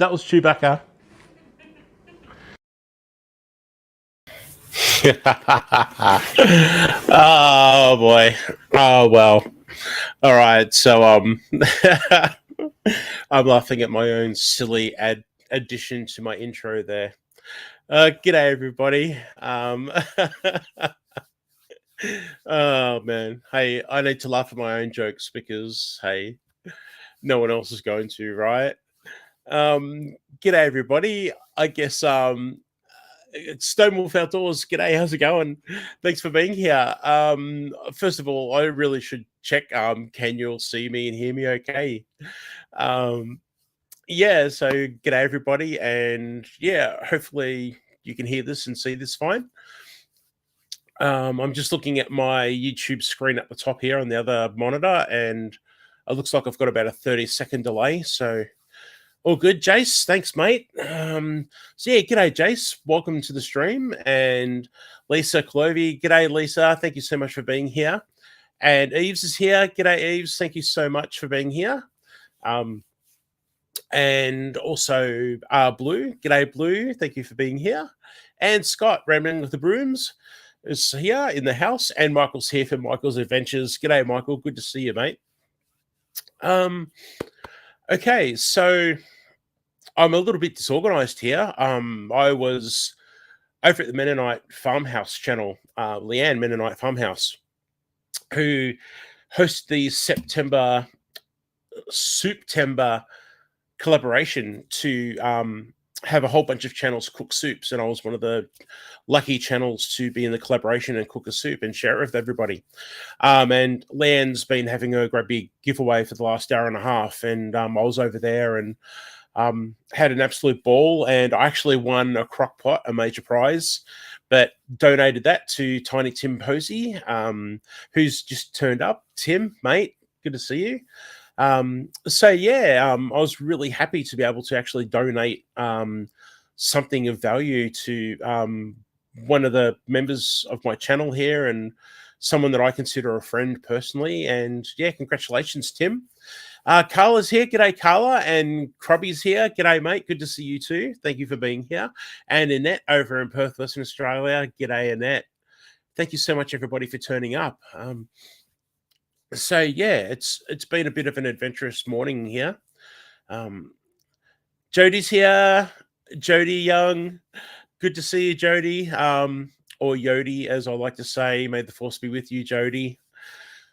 That was Chewbacca. Oh boy. Oh well. All right. So I'm laughing at my own silly addition to my intro there. G'day everybody. Oh man. Hey, I need to laugh at my own jokes because hey, no one else is going to, right? G'day everybody. I guess it's Stone Wolf Outdoors. G'day, how's it going? Thanks for being here. First of all, I really should check. Can you all see me and hear me? Okay. Um, yeah. So, g'day everybody, and yeah, hopefully you can hear this and see this fine. I'm just looking at my YouTube screen at the top here on the other monitor, and it looks like I've got about a 30-second delay. So all good, Jace. Thanks, mate. So yeah, g'day, Jace. Welcome to the stream. And Lisa Clovey, g'day, Lisa. Thank you so much for being here. And Eves is here. G'day, Eves. Thank you so much for being here. And also Blue. G'day, Blue. Thank you for being here. And Scott, Rambling with the Brooms, is here in the house. And Michael's here for Michael's Adventures. G'day, Michael. Good to see you, mate. Okay, so I'm a little bit disorganized here. I was over at the Mennonite Farmhouse channel, Leanne Mennonite Farmhouse, who host the September Souptember collaboration to have a whole bunch of channels cook soups, and I was one of the lucky channels to be in the collaboration and cook a soup and share it with everybody. And Leanne's been having a great big giveaway for the last hour and a half, and I was over there and had an absolute ball, and I actually won a crock pot, a major prize, but donated that to Tiny Tim Posey, who's just turned up. Tim, mate, good to see you. So yeah, I was really happy to be able to actually donate something of value to one of the members of my channel here and someone that I consider a friend personally. And yeah, congratulations, Tim. Carla's here. G'day, Carla. And Crubby's here. G'day, mate. Good to see you too. Thank you for being here. And Annette over in Perth, Western Australia. G'day, Annette. Thank you so much, everybody, for turning up. So yeah, it's been a bit of an adventurous morning here. Jodie's here. Jodie Young. Good to see you, Jodie. Or Yodi, as I like to say. May the force be with you, Jodie.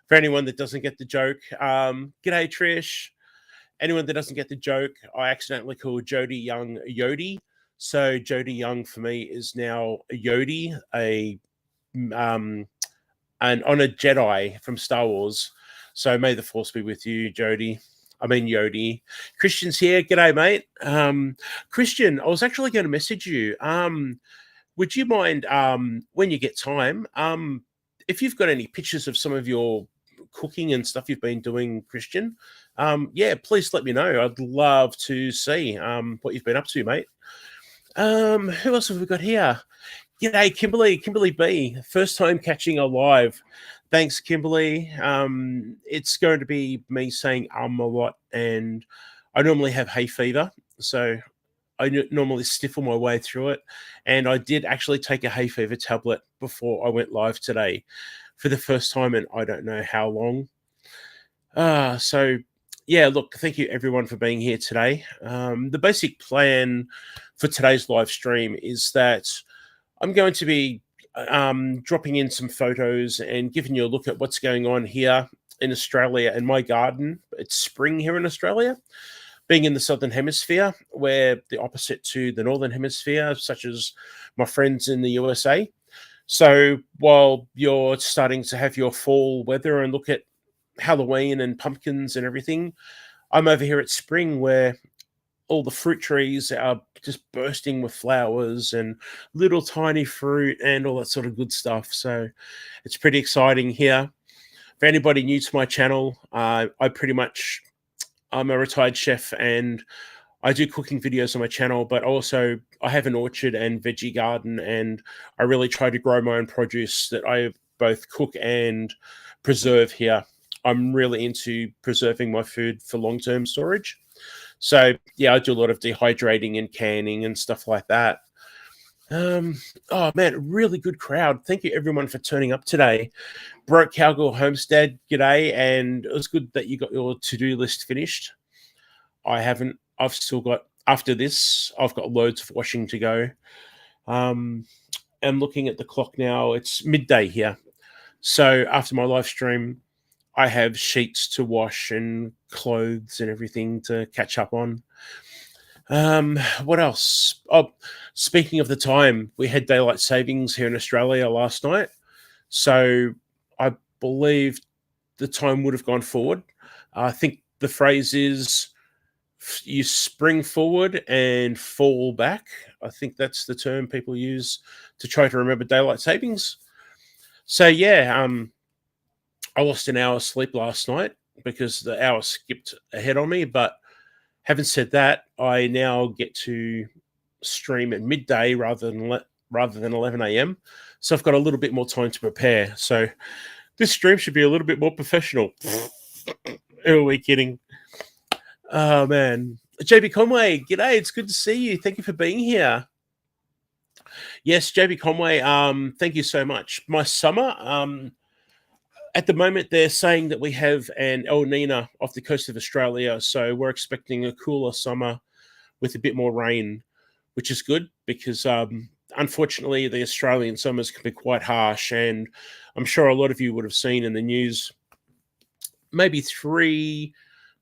For anyone that doesn't get the joke, g'day, Trish. Anyone that doesn't get the joke, I accidentally called Jodie Young Yodi. So Jodie Young for me is now Yodi, an honored Jedi from Star Wars. So may the force be with you, Jodie. I mean Yodi. Christian's here. G'day, mate. Christian, I was actually going to message you. Would you mind when you get time, if you've got any pictures of some of your cooking and stuff you've been doing, Christian, yeah, please let me know. I'd love to see what you've been up to, mate. Who else have we got here? G'day, Kimberly B. First time catching a live. Thanks, Kimberly. It's going to be me saying a lot, and I normally have hay fever, so I normally sniffle my way through it. And I did actually take a hay fever tablet before I went live today for the first time in I don't know how long. So yeah, look, thank you everyone for being here today. The basic plan for today's live stream is that I'm going to be dropping in some photos and giving you a look at what's going on here in Australia in my garden. It's spring here in Australia, being in the Southern Hemisphere, where the opposite to the Northern Hemisphere, such as my friends in the USA. So while you're starting to have your fall weather and look at Halloween and pumpkins and everything, I'm over here at spring where all the fruit trees are just bursting with flowers and little tiny fruit and all that sort of good stuff. So it's pretty exciting here. For anybody new to my channel, I'm a retired chef and I do cooking videos on my channel, but also I have an orchard and veggie garden, and I really try to grow my own produce that I both cook and preserve here. I'm really into preserving my food for long-term storage. So yeah, I do a lot of dehydrating and canning and stuff like that. Oh man, really good crowd. Thank you everyone for turning up today. Broke Cowgirl Homestead, g'day, and it was good that you got your to-do list finished. I haven't. I've still got, after this, I've got loads of washing to go. I'm looking at the clock now. It's midday here. So after my live stream, I have sheets to wash and clothes and everything to catch up on. What else? Oh, speaking of the time, we had daylight savings here in Australia last night. So I believe the time would have gone forward. I think the phrase is you spring forward and fall back. I think that's the term people use to try to remember daylight savings. So yeah, I lost an hour's sleep last night because the hour skipped ahead on me. But having said that, I now get to stream at midday rather than 11 a.m. So I've got a little bit more time to prepare. So this stream should be a little bit more professional. Who are we kidding? Oh man, JB Conway, g'day. It's good to see you. Thank you for being here. Yes, JB Conway. Thank you so much. My summer. At the moment, they're saying that we have an El Nino off the coast of Australia, so we're expecting a cooler summer with a bit more rain, which is good because unfortunately the Australian summers can be quite harsh, and I'm sure a lot of you would have seen in the news maybe three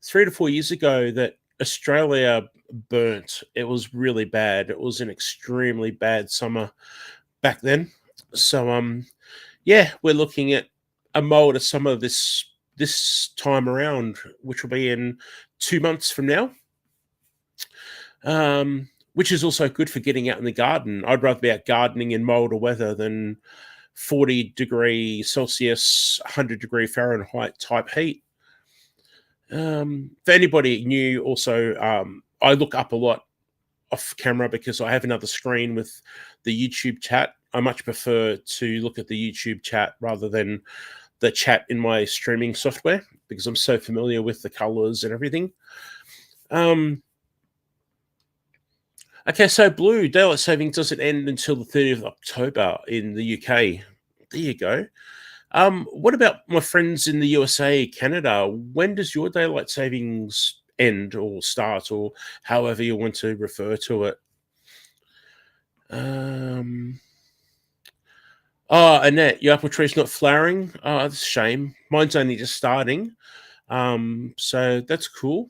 to 4 years ago that Australia burnt. It was really bad. It was an extremely bad summer back then. So yeah, we're looking at a mold of summer this time around, which will be in 2 months from now. Which is also good for getting out in the garden. I'd rather be out gardening in milder weather than 40-degree-Celsius, 100-degree-Fahrenheit type heat. For anybody new, also, I look up a lot off camera because I have another screen with the YouTube chat. I much prefer to look at the YouTube chat rather than the chat in my streaming software because I'm so familiar with the colors and everything. Okay, so Blue, daylight saving doesn't end until the 30th of October in the UK. There you go. What about my friends in the USA, Canada? When does your daylight savings end or start, or however you want to refer to it? Oh, Annette, your apple tree's not flowering. Oh, that's a shame. Mine's only just starting. So that's cool.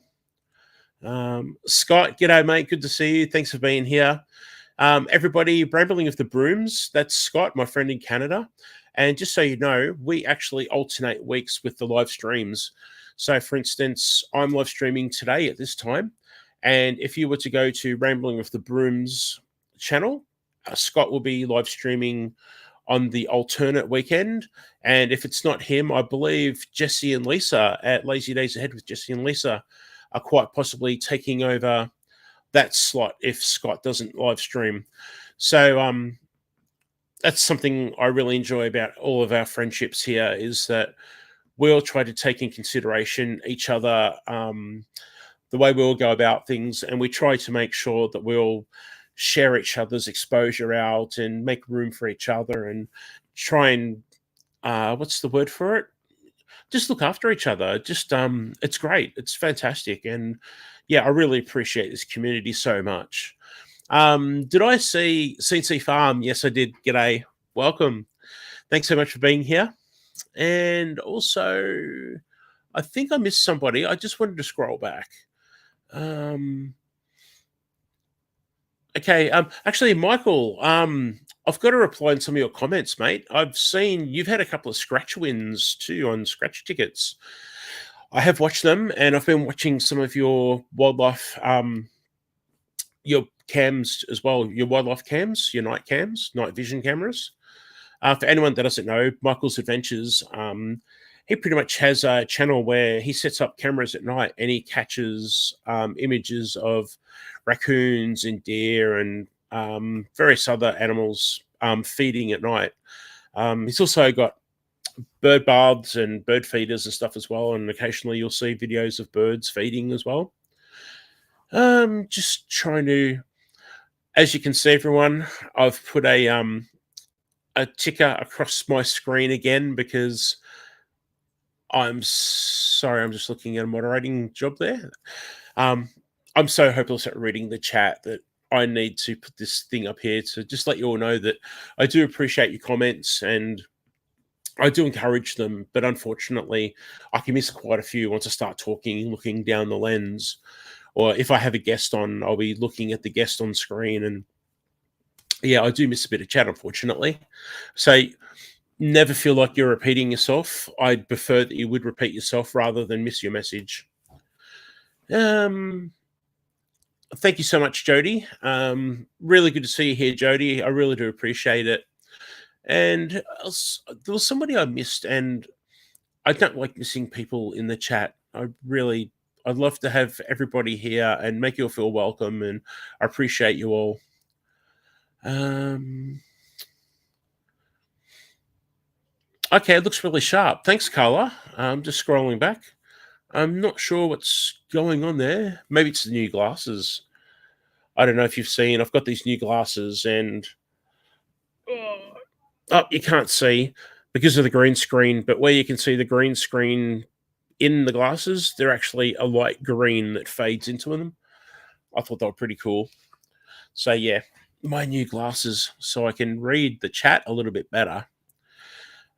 Scott, g'day, mate. Good to see you. Thanks for being here. Everybody, Brambling of the Brooms, that's Scott, my friend in Canada. And just so you know, we actually alternate weeks with the live streams. So, for instance, I'm live streaming today at this time. And if you were to go to Rambling of the Brooms channel, Scott will be live streaming on the alternate weekend. And if it's not him, I believe Jesse and Lisa at Lazy Days Ahead with Jesse and Lisa are quite possibly taking over that slot if Scott doesn't live stream. So that's something I really enjoy about all of our friendships here is that we all try to take in consideration each other, the way we all go about things, and we try to make sure that we all share each other's exposure out and make room for each other and try and what's the word for it? Just look after each other. Just it's great. It's fantastic. And yeah, I really appreciate this community so much. Did I see CNC Farm? Yes, I did. G'day. Welcome. Thanks so much for being here. And also, I think I missed somebody. I just wanted to scroll back. Okay. Actually, Michael, I've got to reply on some of your comments, mate. I've seen you've had a couple of scratch wins too on scratch tickets. I have watched them, and I've been watching some of your wildlife, your cams as well, your wildlife cams, your night cams, night vision cameras. For anyone that doesn't know, Michael's Adventures, he pretty much has a channel where he sets up cameras at night and he catches images of raccoons and deer and various other animals feeding at night. He's also got bird baths and bird feeders and stuff as well, and occasionally you'll see videos of birds feeding as well. Just trying to, as you can see, everyone, I've put a ticker across my screen again because I'm sorry, I'm just looking at a moderating job there. Um, I'm so hopeless at reading the chat that I need to put this thing up here to just let you all know that I do appreciate your comments and I do encourage them, but unfortunately, I can miss quite a few once I start talking and looking down the lens. Or if I have a guest on, I'll be looking at the guest on screen. And yeah, I do miss a bit of chat, unfortunately. So never feel like you're repeating yourself. I'd prefer that you would repeat yourself rather than miss your message. Um, Thank you so much, Jody. Really good to see you here, Jody. I really do appreciate it. And there was somebody I missed, and I don't like missing people in the chat. I'd love to have everybody here and make you all feel welcome, and I appreciate you all. Okay, it looks really sharp. Thanks, Carla. I'm just scrolling back. I'm not sure what's going on there. Maybe it's the new glasses. I don't know if you've seen. I've got these new glasses, and you can't see because of the green screen. But where you can see the green screen in the glasses, they're actually a light green that fades into them. I thought they were pretty cool. So yeah, my new glasses, so I can read the chat a little bit better.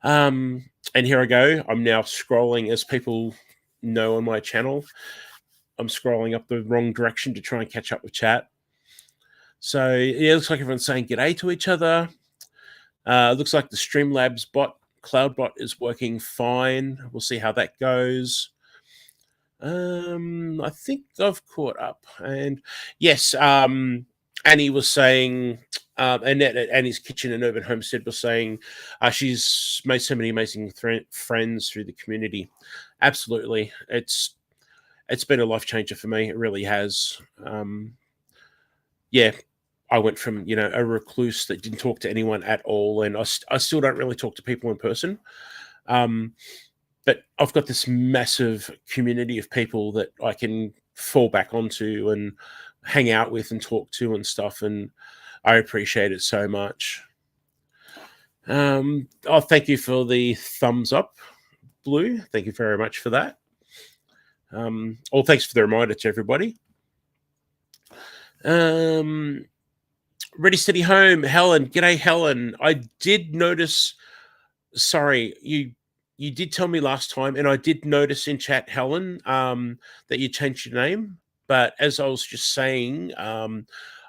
And here I go. I'm now scrolling, as people know on my channel. I'm scrolling up the wrong direction to try and catch up with chat. So yeah, it looks like everyone's saying g'day to each other. Looks like the Streamlabs bot, CloudBot, is working fine. We'll see how that goes. I think I've caught up. And yes, Annie was saying, Annette at Annie's Kitchen and Urban Homestead was saying she's made so many amazing friends through the community. Absolutely. It's been a life changer for me. It really has. Yeah, I went from, a recluse that didn't talk to anyone at all, and I still don't really talk to people in person. But I've got this massive community of people that I can fall back onto and hang out with and talk to and stuff, and I appreciate it so much. Thank you for the thumbs up, Blue. Thank you very much for that. Thanks for the reminder to everybody. Ready, Steady, Home, Helen. G'day, Helen. I did notice. Sorry, you did tell me last time, and I did notice in chat, Helen, that you changed your name. But as I was just saying,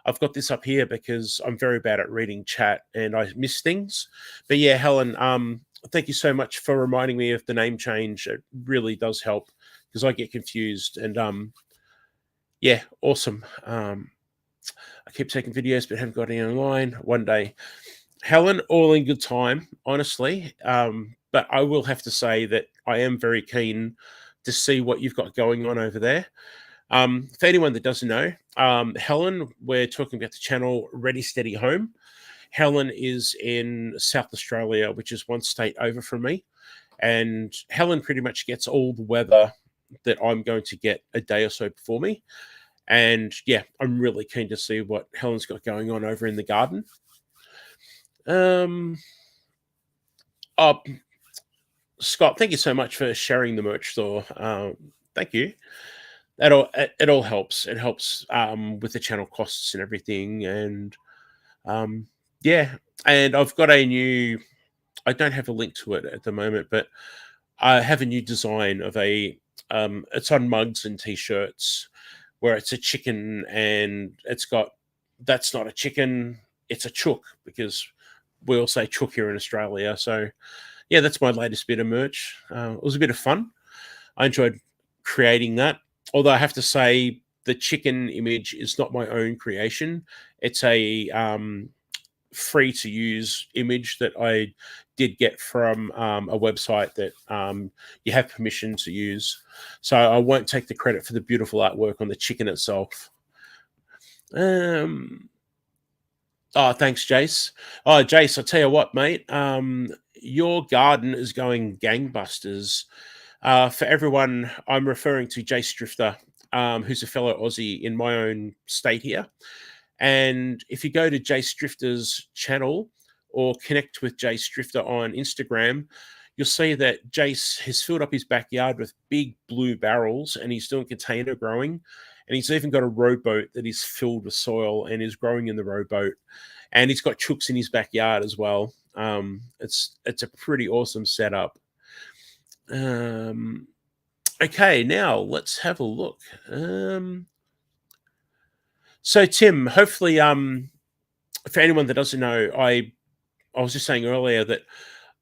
I've got this up here because I'm very bad at reading chat and I miss things. But yeah, Helen, thank you so much for reminding me of the name change. It really does help because I get confused. And yeah, awesome. I keep taking videos, but haven't got any online. One day, Helen, all in good time, honestly. But I will have to say that I am very keen to see what you've got going on over there. For anyone that doesn't know, Helen, we're talking about the channel Ready, Steady, Home. Helen is in South Australia, which is one state over from me. And Helen pretty much gets all the weather that I'm going to get a day or so before me. And yeah, I'm really keen to see what Helen's got going on over in the garden. Scott, thank you so much for sharing the merch store. Thank you. It all helps. It helps with the channel costs and everything. And yeah, and I've got a new. I don't have a link to it at the moment, but I have a new design of a. It's on mugs and t-shirts, where it's a chicken and it's got. That's not a chicken. It's a chook because we all say chook here in Australia. So yeah, that's my latest bit of merch. It was a bit of fun. I enjoyed creating that. Although I have to say, the chicken image is not my own creation. It's a free to use image that I did get from a website that you have permission to use. So I won't take the credit for the beautiful artwork on the chicken itself. Thanks, Jace. Oh, Jace, I tell you what, mate. Your garden is going gangbusters. For everyone, I'm referring to Jace Drifter. who's a fellow Aussie in my own state here. And if you go to Jace Drifter's channel or connect with Jace Drifter on Instagram, you'll see that Jace has filled up his backyard with big blue barrels and he's doing container growing. And he's even got a rowboat that is filled with soil and is growing in the rowboat. And he's got chooks in his backyard as well. It's a pretty awesome setup. Okay, now let's have a look. So Tim, hopefully, for anyone that doesn't know, I was just saying earlier that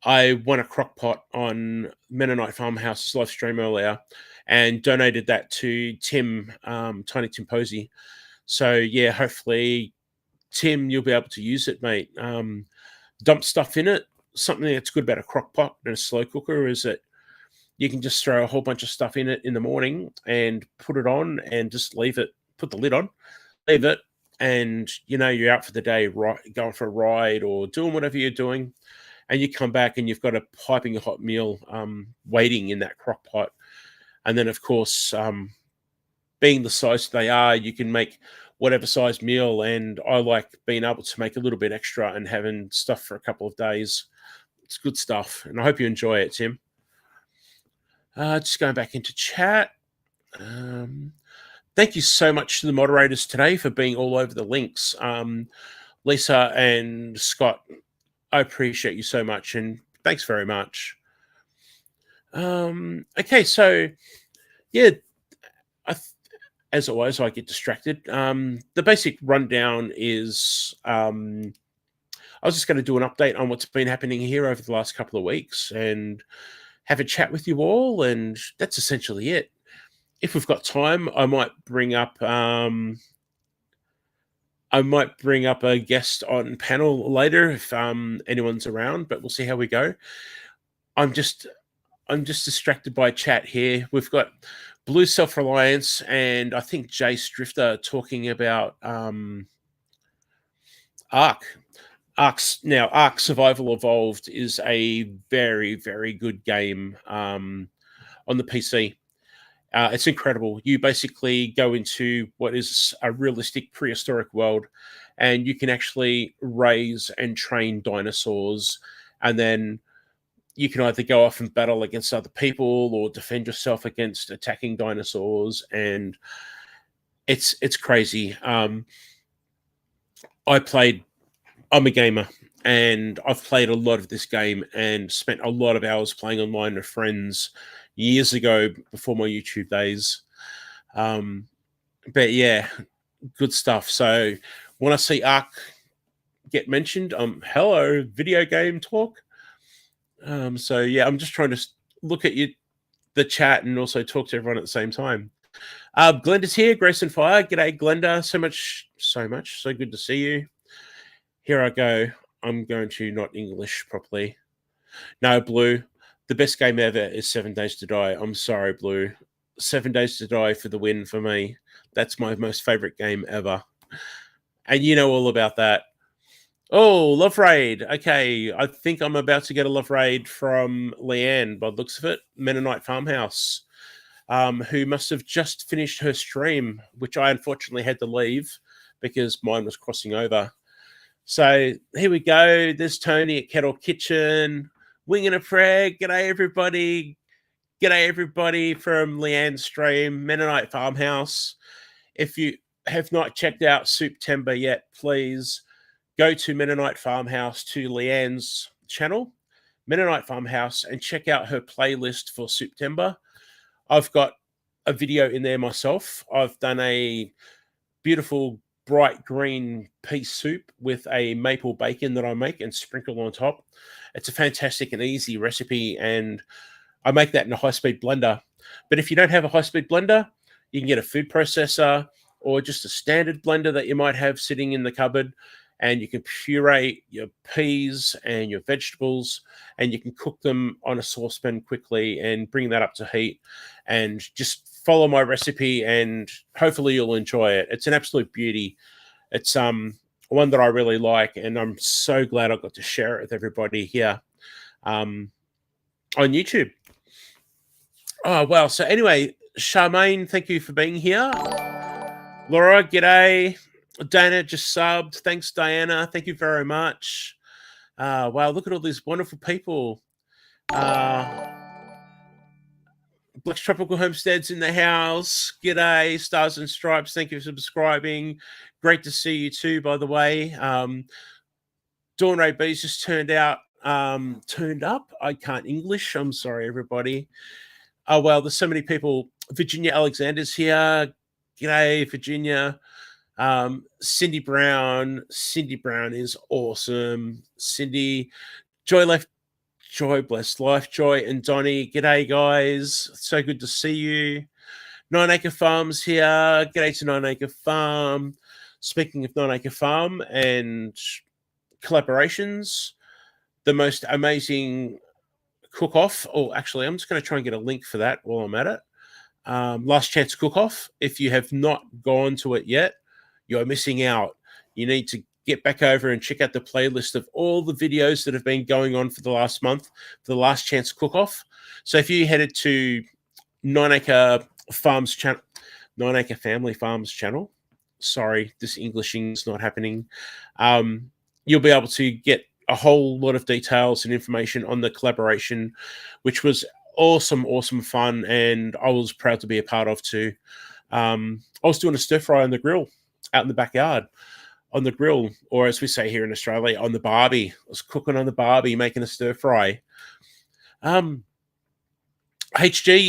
I won a crock pot on Mennonite Farmhouse's live stream earlier and donated that to Tim, Tiny Tim Posey. So yeah, hopefully, Tim, you'll be able to use it, mate. Dump stuff in it. Something that's good about a crock pot and a slow cooker is that you can just throw a whole bunch of stuff in it in the morning and put it on and just leave it, put the lid on, leave it, and you're out for the day, going for a ride or doing whatever you're doing, and you come back and you've got a piping hot meal waiting in that crock pot. And then, of course, being the size they are, you can make whatever size meal, and I like being able to make a little bit extra and having stuff for a couple of days. It's good stuff, and I hope you enjoy it, Tim. Just going back into chat. Thank you so much to the moderators today for being all over the links. Lisa and Scott, I appreciate you so much, and thanks very much. Okay, so yeah, as always, I get distracted. The basic rundown is I was just going to do an update on what's been happening here over the last couple of weeks and have a chat with you all, and that's essentially it. If we've got time, I might bring up a guest on panel later if anyone's around, but we'll see how we go. I'm just distracted by chat here. We've got Blue Self-Reliance and I think Jace Drifter talking about Ark. Ark Survival Evolved is a very, very good game on the PC. It's incredible. You basically go into what is a realistic prehistoric world, and you can actually raise and train dinosaurs, and then you can either go off and battle against other people or defend yourself against attacking dinosaurs, and it's crazy. I'm a gamer, and I've played a lot of this game and spent a lot of hours playing online with friends years ago before my YouTube days. But yeah, good stuff. So when I see Ark get mentioned, hello, video game talk. So yeah, I'm just trying to look at the chat and also talk to everyone at the same time. Glenda's here, Grace and Fire. G'day, Glenda. So good to see you. Here I go. I'm going to not English properly. No, Blue. The best game ever is 7 Days to Die. I'm sorry, Blue. 7 Days to Die for the win for me. That's my most favorite game ever. And you know all about that. Oh, Love Raid. Okay, I think I'm about to get a Love Raid from Leanne by the looks of it. Mennonite Farmhouse, who must have just finished her stream, which I unfortunately had to leave because mine was crossing over. So here we go. There's Tony at Kettle Kitchen. Winging a prayer. G'day, everybody. G'day, everybody from Leanne's stream, Mennonite Farmhouse. If you have not checked out September yet, please go to Mennonite Farmhouse, to Leanne's channel, Mennonite Farmhouse, and check out her playlist for September. I've got a video in there myself. I've done a beautiful bright green pea soup with a maple bacon that I make and sprinkle on top. It's a fantastic and easy recipe, and I make that in a high-speed blender. But if you don't have a high-speed blender, you can get a food processor or just a standard blender that you might have sitting in the cupboard, and you can puree your peas and your vegetables, and you can cook them on a saucepan quickly and bring that up to heat, and just follow my recipe, and hopefully you'll enjoy it. It's an absolute beauty. It's one that I really like, and I'm so glad I got to share it with everybody here on YouTube. Oh, well, so anyway, Charmaine, thank you for being here. Laura, g'day. Dana just subbed. Thanks, Diana. Thank you very much. Wow, look at all these wonderful people. Black's Tropical Homestead's in the house. G'day, Stars and Stripes. Thank you for subscribing. Great to see you too, by the way. Dawn Ray B's just turned up. I can't English. I'm sorry, everybody. Oh, well, there's so many people. Virginia Alexander's here. G'day, Virginia. Cindy Brown. Cindy Brown is awesome. Cindy. Joy Left. Joy, Blessed Life, Joy, and Donnie. G'day, guys. So good to see you. 9 Acre Farm's here. G'day to 9 Acre Farm. Speaking of 9 Acre Farm and collaborations, the most amazing cook-off, or actually, I'm just going to try and get a link for that while I'm at it. Last Chance Cook-Off. If you have not gone to it yet, you're missing out. You need to get back over and check out the playlist of all the videos that have been going on for the last month, for the Last Chance Cook-Off. So if you headed to 9 Acre Farms channel, 9 Acre Family Farms channel, sorry, this Englishing is not happening, you'll be able to get a whole lot of details and information on the collaboration, which was awesome fun, and I was proud to be a part of too. I was doing a stir fry on the grill out in the backyard. On the grill, or as we say here in Australia, on the barbie. I was cooking on the barbie, making a stir fry. HG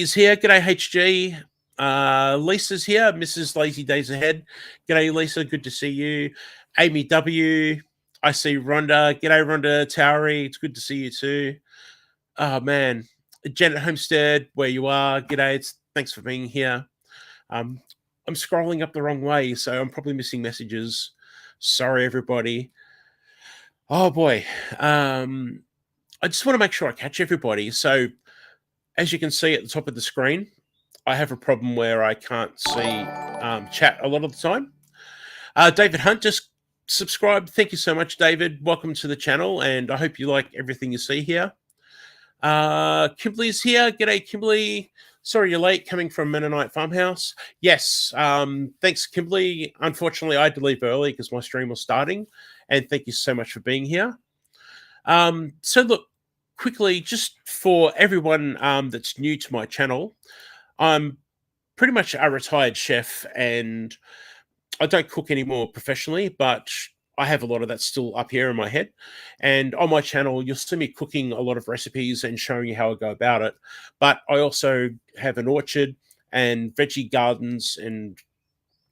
is here. G'day, HG. Lisa's here. Mrs. Lazy Days Ahead. G'day, Lisa. Good to see you. Amy W. I see Rhonda. G'day, Rhonda Towery. It's good to see you too. Oh, man. Janet Homestead, where you are. G'day. Thanks for being here. I'm scrolling up the wrong way, so I'm probably missing messages. Sorry, everybody. Oh, boy. I just want to make sure I catch everybody. So, as you can see at the top of the screen, I have a problem where I can't see chat a lot of the time. David Hunt just subscribed. Thank you so much, David. Welcome to the channel, and I hope you like everything you see here. Kimberly's here. G'day, Kimberly. Sorry you're late, coming from Mennonite Farmhouse. Yes, thanks, Kimberly. Unfortunately, I had to leave early because my stream was starting, and thank you so much for being here. So look, quickly, just for everyone that's new to my channel, I'm pretty much a retired chef, and I don't cook anymore professionally, but I have a lot of that still up here in my head. And on my channel, you'll see me cooking a lot of recipes and showing you how I go about it. But I also have an orchard and veggie gardens and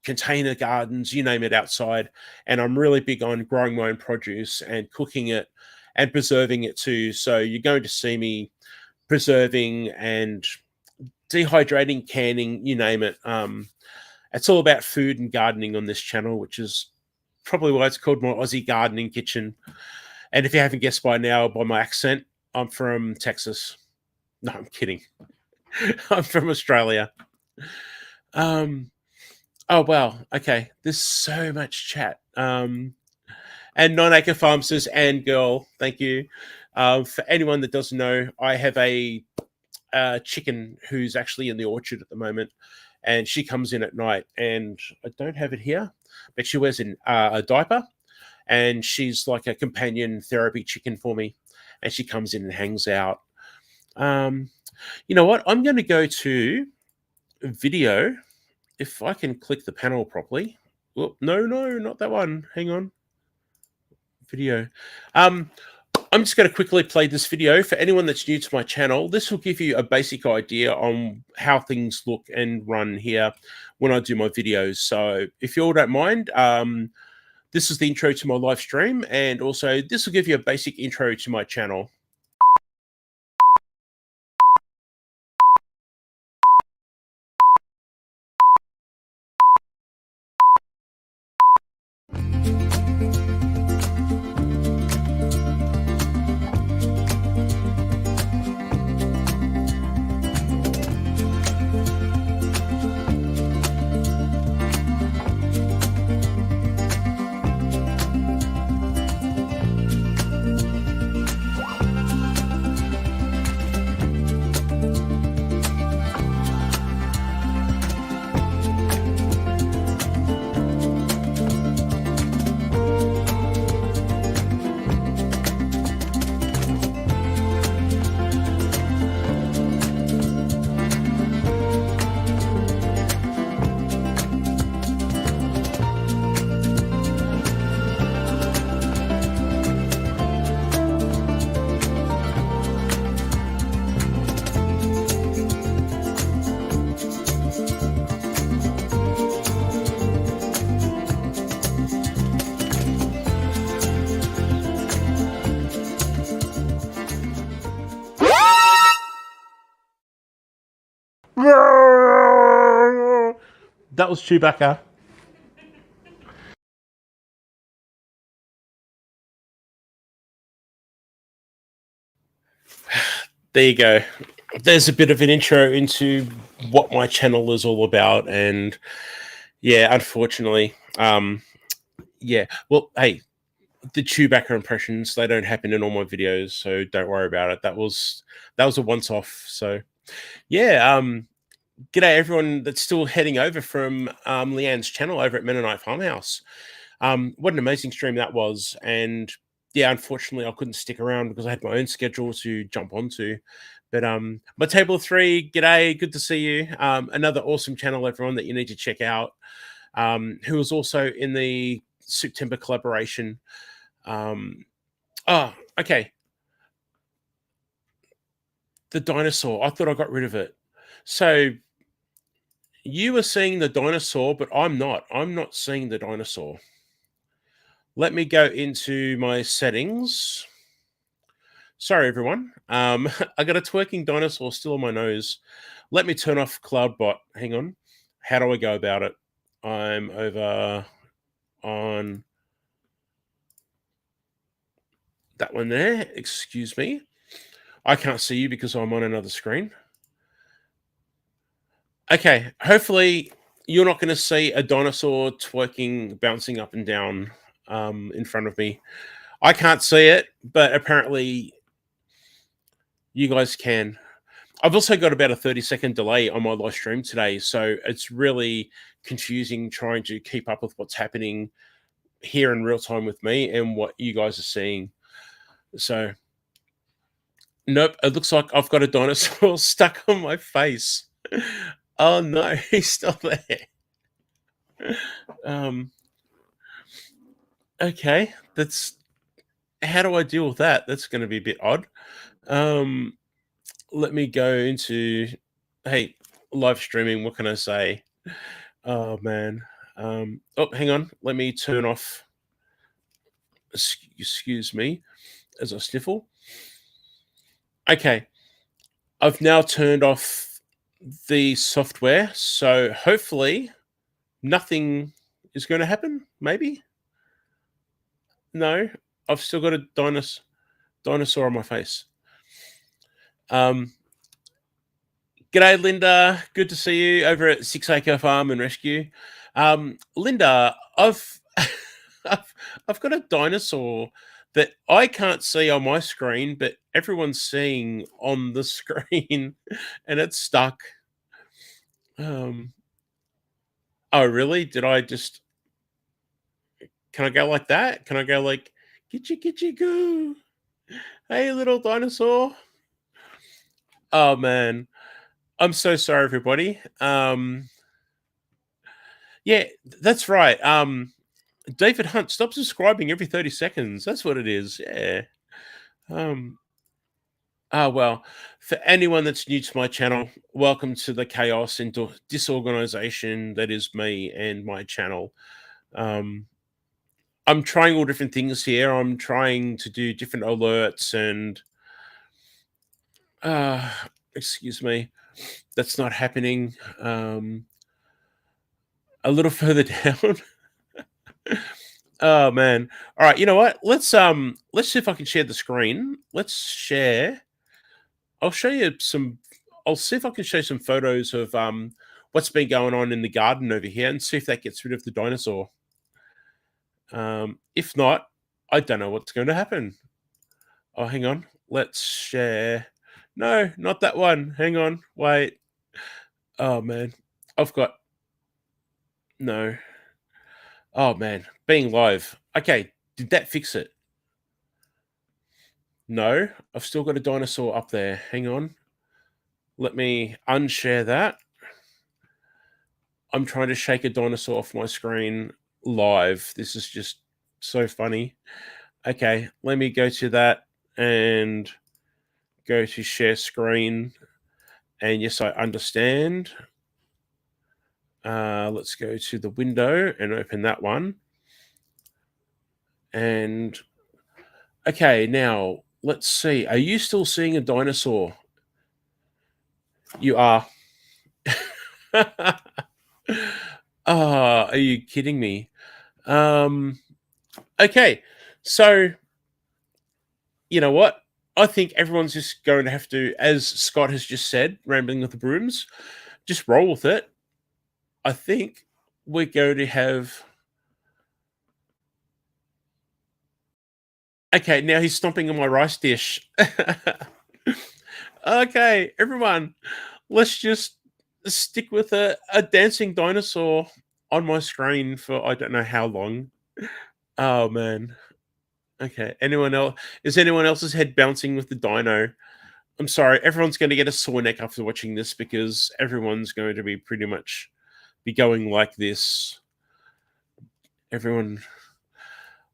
container gardens, you name it, outside. And I'm really big on growing my own produce and cooking it and preserving it too. So you're going to see me preserving and dehydrating, canning, you name it. It's all about food and gardening on this channel, which is probably why it's called my Aussie Gardening Kitchen. And if you haven't guessed by now by my accent, I'm from Texas. No, I'm kidding. I'm from Australia. Oh, wow. Okay. There's so much chat. And 9 Acre Farm says, and girl, thank you. For anyone that doesn't know, I have a chicken who's actually in the orchard at the moment, and she comes in at night, and I don't have it here, but she wears a diaper, and she's like a companion therapy chicken for me, and she comes in and hangs out. You know what? I'm going to go to video, if I can click the panel properly. Oh, no, not that one. Hang on. Video. I'm just going to quickly play this video. For anyone that's new to my channel, this will give you a basic idea on how things look and run here when I do my videos. So if you all don't mind, this is the intro to my live stream, and also this will give you a basic intro to my channel. That was Chewbacca. There you go. There's a bit of an intro into what my channel is all about, and yeah, unfortunately, yeah. Well, hey, the Chewbacca impressions, they don't happen in all my videos, so don't worry about it. That was a once off. So yeah, g'day everyone that's still heading over from Leanne's channel over at Mennonite Farmhouse. What an amazing stream that was, and yeah, unfortunately I couldn't stick around because I had my own schedule to jump onto. But my table of three, g'day, good to see you. Another awesome channel, everyone, that you need to check out. Who was also in the September collaboration. Oh, okay. The dinosaur. I thought I got rid of it. So you were seeing the dinosaur, but I'm not. I'm not seeing the dinosaur. Let me go into my settings. Sorry, everyone. I got a twerking dinosaur still on my nose. Let me turn off CloudBot. Hang on. How do I go about it? I'm over on that one there. Excuse me. I can't see you because I'm on another screen. Okay, hopefully you're not going to see a dinosaur twerking, bouncing up and down in front of me. I can't see it, but apparently you guys can. I've also got about a 30-second delay on my live stream today, so it's really confusing trying to keep up with what's happening here in real time with me and what you guys are seeing. So, nope, it looks like I've got a dinosaur stuck on my face. Oh no, he's still there. Okay, that's how do I deal with that? That's going to be a bit odd. Let me go into hey, live streaming. What can I say? Oh man. Oh, hang on. Let me turn off. Excuse me as I sniffle. Okay, I've now turned off the software, so hopefully nothing is going to happen. Maybe no. I've still got a dinosaur on my face. G'day, Linda. Good to see you over at 6 Acre Farm and Rescue. Linda, I've, I've got a dinosaur that I can't see on my screen, but everyone's seeing on the screen, and it's stuck. Oh, really? Did I just? Can I go like that? Can I go like gitchy goo? Hey, little dinosaur. Oh man, I'm so sorry, everybody. Yeah, that's right. David Hunt, stop subscribing every 30 seconds. That's what it is. Yeah. Um, well, for anyone that's new to my channel, welcome to the chaos and disorganization that is me and my channel. I'm trying all different things here. I'm trying to do different alerts and excuse me, that's not happening. A little further down. Oh man. All right, you know what? Let's see if I can share the screen. Let's share. I'll show you some I'll see if I can show some photos of what's been going on in the garden over here and see if that gets rid of the dinosaur. If not, I don't know what's going to happen. Oh, hang on. Let's share. No, not that one. Hang on. Wait. Oh man. I've got no. Oh man. Being live. Okay, did that fix it? No, I've still got a dinosaur up there. Hang on. Let me unshare that. I'm trying to shake a dinosaur off my screen live. This is just so funny. Okay, let me go to that and go to share screen. And yes, I understand. Let's go to the window and open that one. And okay, now let's see. Are you still seeing a dinosaur? You are. Oh, are you kidding me? Um, okay, so you know what? I think everyone's just going to have to, as Scott has just said, rambling with the brooms, just roll with it. I think we're going to have. Okay, now he's stomping on my rice dish. Okay, everyone, let's just stick with a dancing dinosaur on my screen for I don't know how long. Oh man. Okay. Anyone else? Is anyone else's head bouncing with the dino? I'm sorry, everyone's going to get a sore neck after watching this because everyone's going to be pretty much be going like this. Everyone,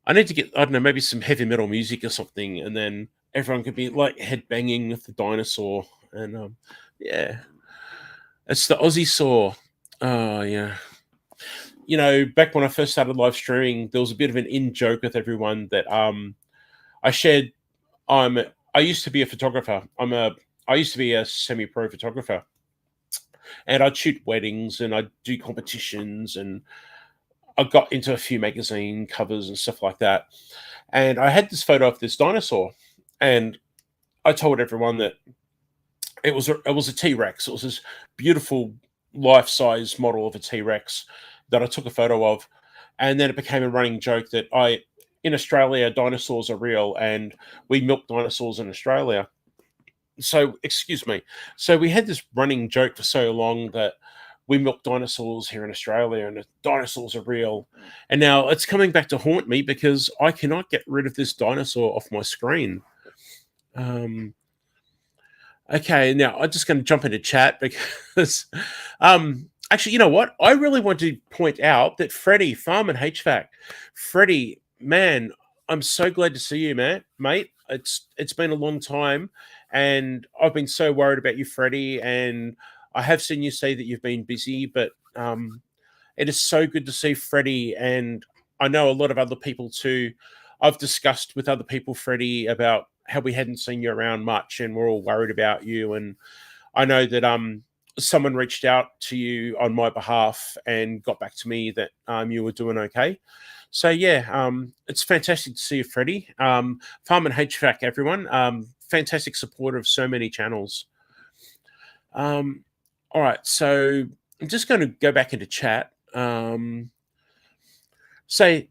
I need to get, I don't know, maybe some heavy metal music or something, and then everyone could be like head banging with the dinosaur. And yeah, it's the Aussie saw. Oh yeah. You know, back when I first started live streaming, there was a bit of an in joke with everyone that I shared. I'm I used to be a photographer. I used to be a semi-pro photographer, and I'd shoot weddings and I'd do competitions, and I got into a few magazine covers and stuff like that. And I had this photo of this dinosaur, and I told everyone that it was a T Rex. It was this beautiful life size model of a T Rex that I took a photo of, and then it became a running joke that I in Australia dinosaurs are real, and we milk dinosaurs in Australia. So excuse me. So we had this running joke for so long that we milk dinosaurs here in Australia, and the dinosaurs are real. And now it's coming back to haunt me because I cannot get rid of this dinosaur off my screen. Um, Okay, now I'm just going to jump into chat because, actually, you know what? I really want to point out that Freddie, Farm and HVAC, Freddie, man, I'm so glad to see you, man, mate. It's been a long time, and I've been so worried about you, Freddie. And I have seen you say that you've been busy, but it is so good to see Freddie, and I know a lot of other people too. I've discussed with other people, Freddie, about how we hadn't seen you around much, and we're all worried about you. And I know that someone reached out to you on my behalf and got back to me that you were doing okay. So yeah, it's fantastic to see you, Freddie. Farm and HVAC, everyone. Fantastic supporter of so many channels. Um, all right, so I'm just going to go back into chat. Say,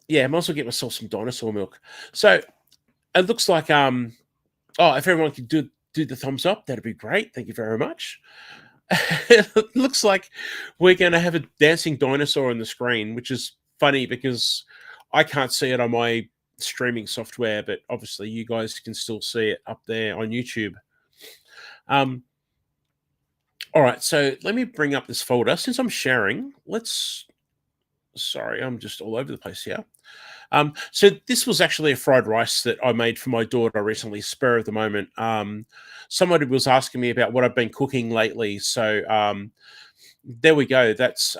yeah, I might as well get myself some dinosaur milk. So it looks like oh, if everyone could do the thumbs up, that'd be great. Thank you very much. It looks like we're going to have a dancing dinosaur on the screen, which is funny because I can't see it on my streaming software, but obviously you guys can still see it up there on YouTube. Um, all right, so let me bring up this folder. Since I'm sharing, let's. Sorry, I'm just all over the place here. So this was actually a fried rice that I made for my daughter recently, spur of the moment. Somebody was asking me about what I've been cooking lately. So there we go. That's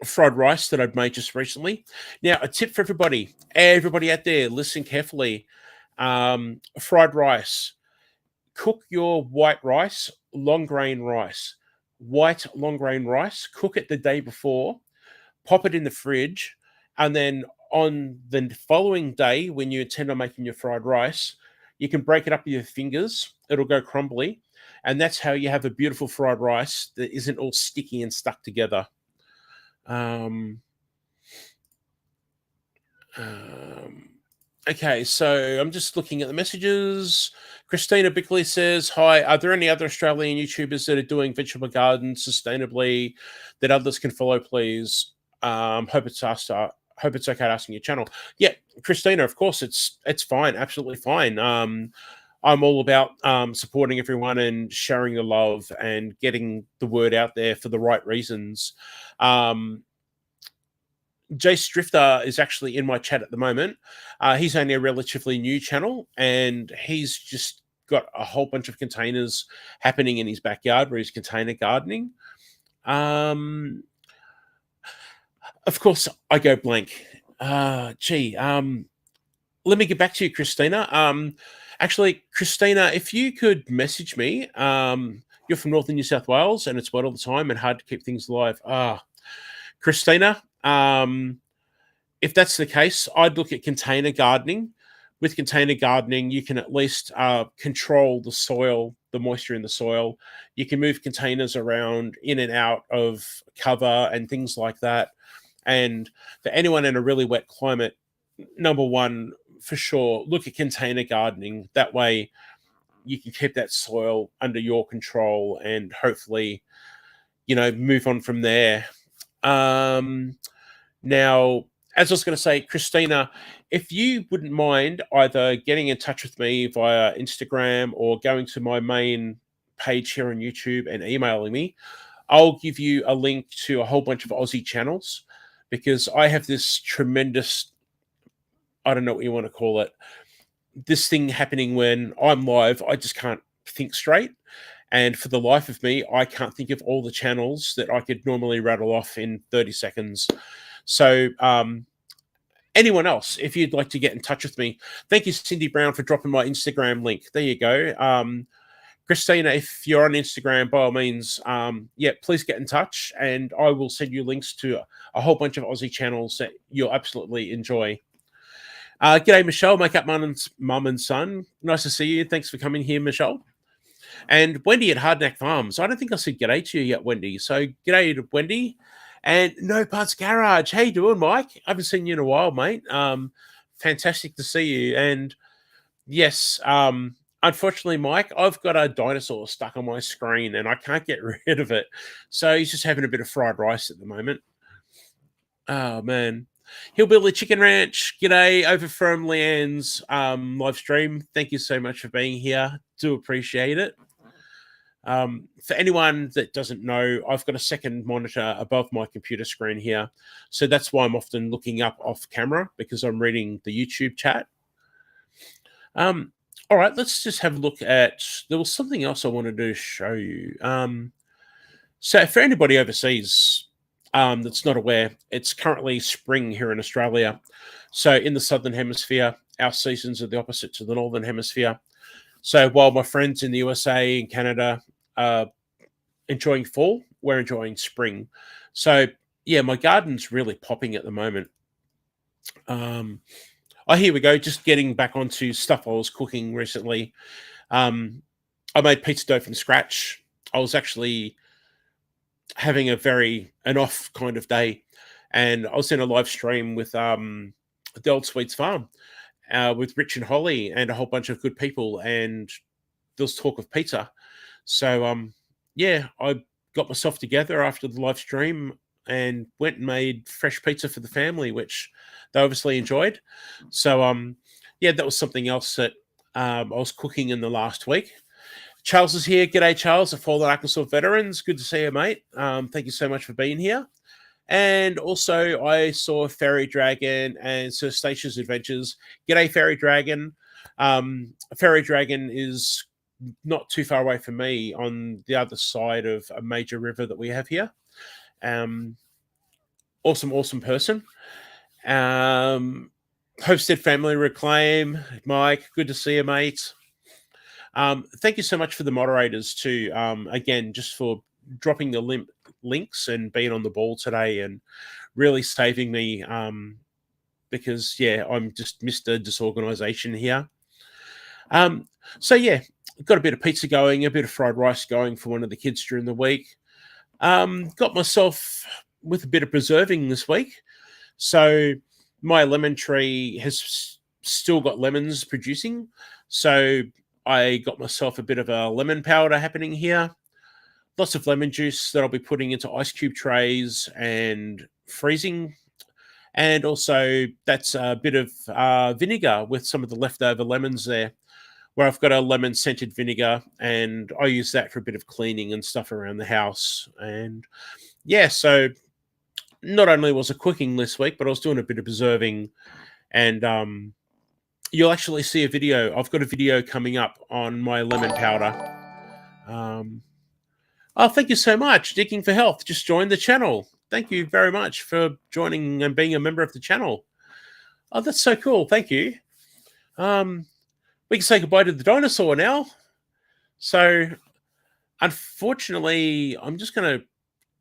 fried rice that I've made just recently. Now, a tip for everybody out there, listen carefully. Fried rice, cook your white rice, long grain rice. White long grain rice, cook it the day before, pop it in the fridge, and then on the following day, when you intend on making your fried rice, you can break it up with your fingers. It'll go crumbly, and that's how you have a beautiful fried rice that isn't all sticky and stuck together. Um, um, okay, so I'm just looking at the messages. Christina Bickley says, "Hi, are there any other Australian YouTubers that are doing vegetable gardens sustainably that others can follow, please? Hope it's okay asking your channel." Yeah, Christina, of course, it's fine, absolutely fine. I'm all about supporting everyone and sharing the love and getting the word out there for the right reasons. Um, Jace Drifter is actually in my chat at the moment. He's only a relatively new channel, and he's just got a whole bunch of containers happening in his backyard where he's container gardening. Of course, I go blank. Let me get back to you, Christina. Actually, Christina, if you could message me, you're from northern New South Wales and it's wet all the time and hard to keep things alive. Christina, if that's the case, I'd look at container gardening. With container gardening, you can at least control the soil, the moisture in the soil. You can move containers around in and out of cover and things like that. And for anyone in a really wet climate, number one, for sure, look at container gardening. That way you can keep that soil under your control and hopefully, move on from there. Now, as I was going to say, Christina, if you wouldn't mind either getting in touch with me via Instagram or going to my main page here on YouTube and emailing me, I'll give you a link to a whole bunch of Aussie channels because I have this tremendous, I don't know what you want to call it, this thing happening when I'm live. I just can't think straight. And for the life of me, I can't think of all the channels that I could normally rattle off in 30 seconds. So anyone else, if you'd like to get in touch with me, thank you, Cindy Brown, for dropping my Instagram link. There you go. Christina, if you're on Instagram, by all means, please get in touch and I will send you links to a whole bunch of Aussie channels that you'll absolutely enjoy. G'day, Michelle, Makeup Mum and Son. Nice to see you. Thanks for coming here, Michelle. And Wendy at Hardneck Farms. I don't think I said g'day to you yet, Wendy. So g'day to Wendy. And No Parts Garage. How you doing, Mike? I haven't seen you in a while, mate. Fantastic to see you. And yes, unfortunately, Mike, I've got a dinosaur stuck on my screen and I can't get rid of it. So he's just having a bit of fried rice at the moment. Oh, man. Hillbilly Chicken Ranch, g'day, over from Leanne's live stream. Thank you so much for being here. Do appreciate it. For anyone that doesn't know, I've got a second monitor above my computer screen here. So that's why I'm often looking up off camera because I'm reading the YouTube chat. All right, let's just have a look at, there was something else I wanted to show you. So for anybody overseas that's not aware, it's currently spring here in Australia. So in the Southern Hemisphere, our seasons are the opposite to the Northern Hemisphere. So while my friends in the USA and Canada are enjoying fall, we're enjoying spring. So yeah, my garden's really popping at the moment. Here we go. Just getting back onto stuff I was cooking recently. I made pizza dough from scratch. I was actually having an off kind of day, and I was in a live stream with the Old Sweets Farm with Rich and Holly and a whole bunch of good people, and there was talk of pizza. So I got myself together after the live stream and went and made fresh pizza for the family, which they obviously enjoyed. So that was something else that I was cooking in the last week. Charles is here. G'day, Charles, a Fallen Arkansas Veterans. Good to see you, mate. Thank you so much for being here. And also, I saw Fairy Dragon and Sir Statia's Adventures. G'day, Fairy Dragon. Fairy Dragon is not too far away from me on the other side of a major river that we have here. Awesome person. Hosted Family Reclaim. Mike, good to see you, mate. Thank you so much for the moderators too. Again, just for dropping the links and being on the ball today and really saving me because, I'm just Mr. Disorganization here. Got a bit of pizza going, a bit of fried rice going for one of the kids during the week. Got myself with a bit of preserving this week. So my lemon tree has still got lemons producing. So I got myself a bit of a lemon powder happening here. Lots of lemon juice that I'll be putting into ice cube trays and freezing. And also that's a bit of vinegar with some of the leftover lemons there, where I've got a lemon scented vinegar and I use that for a bit of cleaning and stuff around the house. And so not only was I cooking this week, but I was doing a bit of preserving. And you'll actually see a video. I've got a video coming up on my lemon powder. Thank you so much. Digging for Health just joined the channel. Thank you very much for joining and being a member of the channel. Oh, that's so cool. Thank you. We can say goodbye to the dinosaur now. So Unfortunately, I'm just going to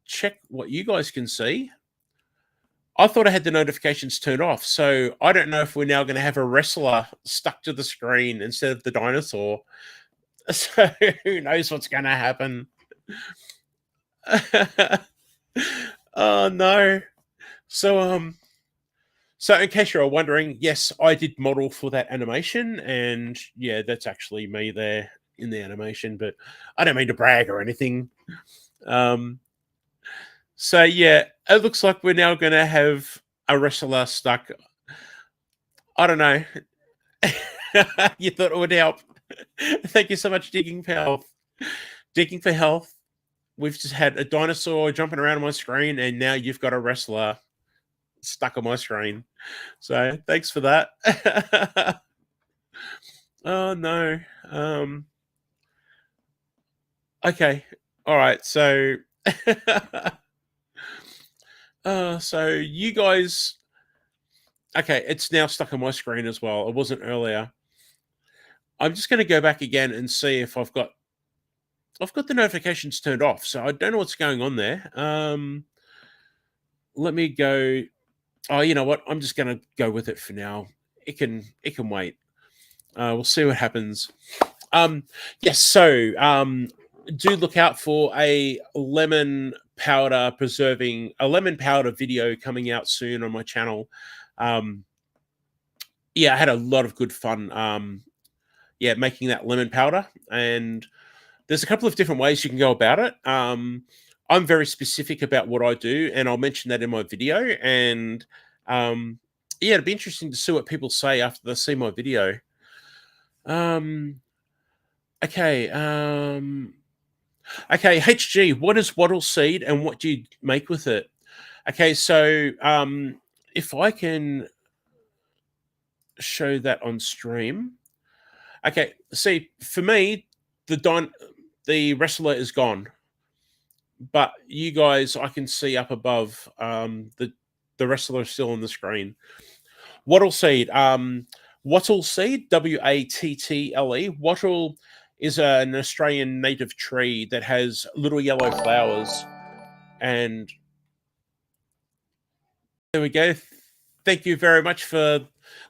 check what you guys can see. I thought I had the notifications turned off, so I don't know if we're now going to have a wrestler stuck to the screen instead of the dinosaur. So who knows what's going to happen? Oh no! So so in case you're wondering, yes, I did model for that animation, and yeah, that's actually me there in the animation. But I don't mean to brag or anything. Um, so yeah, it looks like we're now going to have a wrestler stuck. I don't know. You thought it would help. Thank you so much, Digging for Health. Digging for Health. We've just had a dinosaur jumping around on my screen, and now you've got a wrestler stuck on my screen. So thanks for that. Oh no. Okay. All right. So so you guys, okay, it's now stuck on my screen as well. It wasn't earlier. I'm just going to go back again and see if I've got the notifications turned off, so I don't know what's going on there. Let me go. Oh, you know what? I'm just going to go with it for now. It can wait. We'll see what happens. Yes. So do look out for a lemon powder video coming out soon on my channel. Yeah, I had a lot of good fun. Yeah, making that lemon powder, and there's a couple of different ways you can go about it. I'm very specific about what I do, and I'll mention that in my video. And yeah, it'd be interesting to see what people say after they see my video. Okay. Okay, HG, what is wattle seed and what do you make with it? Okay, so if I can show that on stream. Okay, see, for me, the wrestler is gone, but you guys, I can see up above the wrestler is still on the screen. Wattle seed, wattle seed, Wattle. Wattle is an Australian native tree that has little yellow flowers, and there we go. Thank you very much for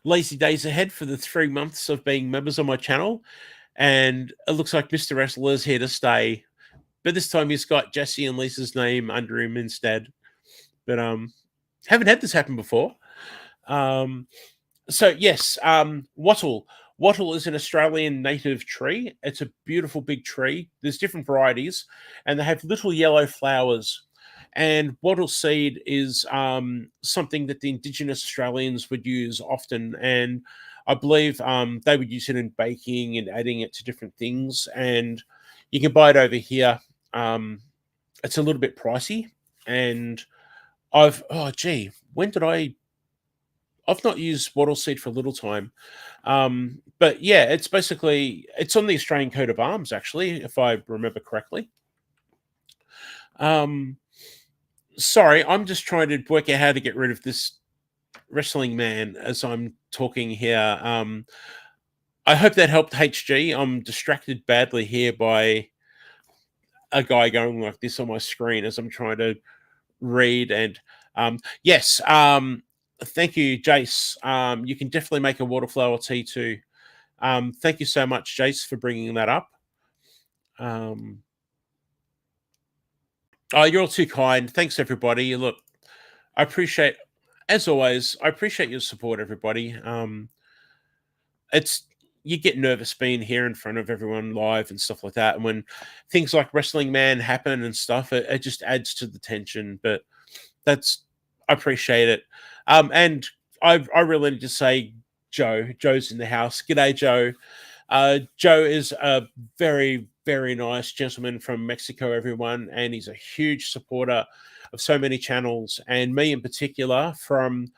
lazy days ahead for the 3 months of being members on my channel. And it looks like Mr. Wrestler is here to stay. But this time he's got Jesse and Lisa's name under him instead. But haven't had this happen before. So yes, wattle. Wattle is an Australian native tree. It's a beautiful big tree. There's different varieties, and they have little yellow flowers. And wattle seed is something that the Indigenous Australians would use often, and I believe they would use it in baking and adding it to different things. And you can buy it over here. It's a little bit pricey, and when did I've not used wattle seed for a little time. But yeah, it's on the Australian coat of arms, actually, if I remember correctly. Sorry, I'm just trying to work out how to get rid of this wrestling man as I'm talking here. I hope that helped, HG. I'm distracted badly here by a guy going like this on my screen as I'm trying to read. And yes, thank you, Jace. You can definitely make a water flower tea too. Thank you so much, Jace, for bringing that up. Oh, you're all too kind. Thanks, everybody. Look, I appreciate, as always, I appreciate your support, everybody. It's you get nervous being here in front of everyone live and stuff like that, and when things like Wrestling Man happen and stuff, it just adds to the tension. But I appreciate it. And I really need to say, Joe's in the house. G'day, Joe. Joe is a very, very nice gentleman from Mexico, everyone, and he's a huge supporter of so many channels, and me in particular. From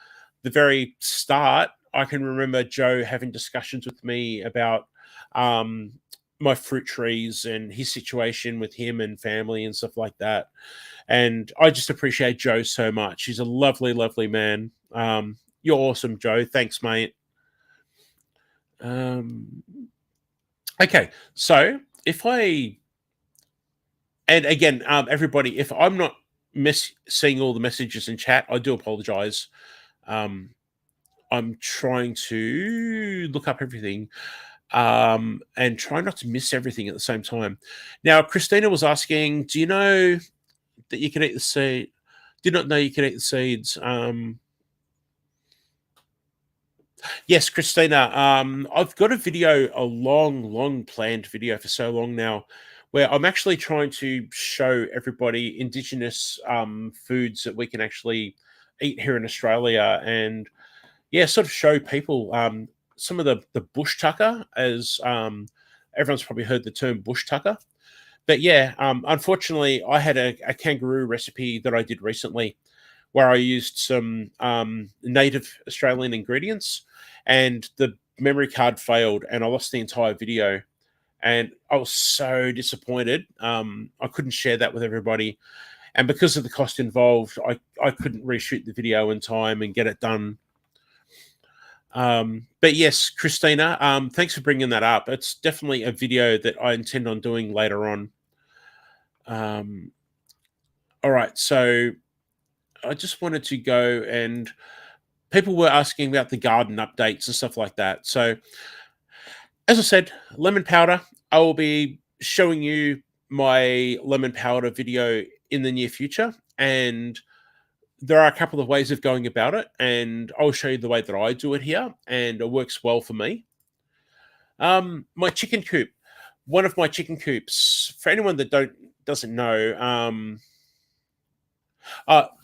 the very start, I can remember Joe having discussions with me about my fruit trees and his situation with him and family and stuff like that. And I just appreciate Joe so much. He's a lovely, lovely man. You're awesome, Joe. Thanks, mate. Okay, so if I And again, everybody, if I'm not seeing all the messages in chat, I do apologize. Um, I'm trying to look up everything and try not to miss everything at the same time. Now, Christina was asking, do you know that you can eat the seed? Did not know you can eat the seeds. Yes, Christina. I've got a video, a long planned video for so long now, where I'm actually trying to show everybody indigenous foods that we can actually eat here in Australia, and yeah, sort of show people some of the bush tucker, as everyone's probably heard the term bush tucker. But yeah, unfortunately, I had a kangaroo recipe that I did recently where I used some native Australian ingredients, and the memory card failed, and I lost the entire video. And I was so disappointed. I couldn't share that with everybody, and because of the cost involved, I couldn't reshoot the video in time and get it done. But yes, Christina, thanks for bringing that up. It's definitely a video that I intend on doing later on. Um, all right, so I just wanted to go, and people were asking about the garden updates and stuff like that. So, as I said, lemon powder, I will be showing you my lemon powder video in the near future. And there are a couple of ways of going about it. And I'll show you the way that I do it here. And it works well for me. My chicken coop. One of my chicken coops, for anyone that doesn't know,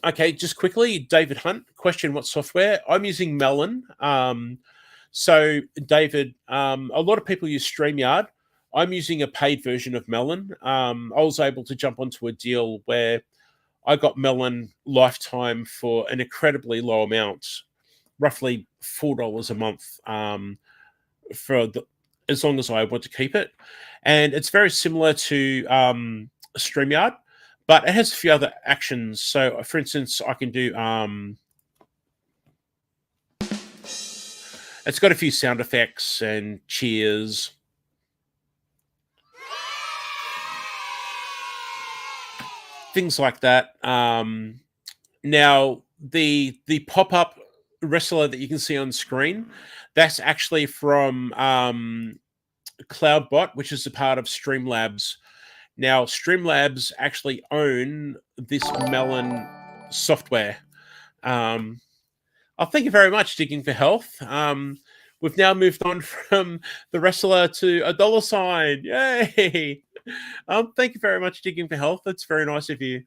okay, just quickly, David Hunt, question what software? I'm using Melon. So, David, a lot of people use StreamYard. I'm using a paid version of Melon. I was able to jump onto a deal where I got Melon lifetime for an incredibly low amount, roughly $4 a month, for as long as I want to keep it. And it's very similar to StreamYard, but it has a few other actions. So, for instance, I can do it's got a few sound effects and cheers. Things like that. Now, the pop up wrestler that you can see on screen, that's actually from CloudBot, which is a part of Streamlabs. Now, Streamlabs actually own this Melon software. Oh, thank you very much, Digging for Health. We've now moved on from the wrestler to a dollar sign. Yay! Thank you very much, Digging for Health. That's very nice of you.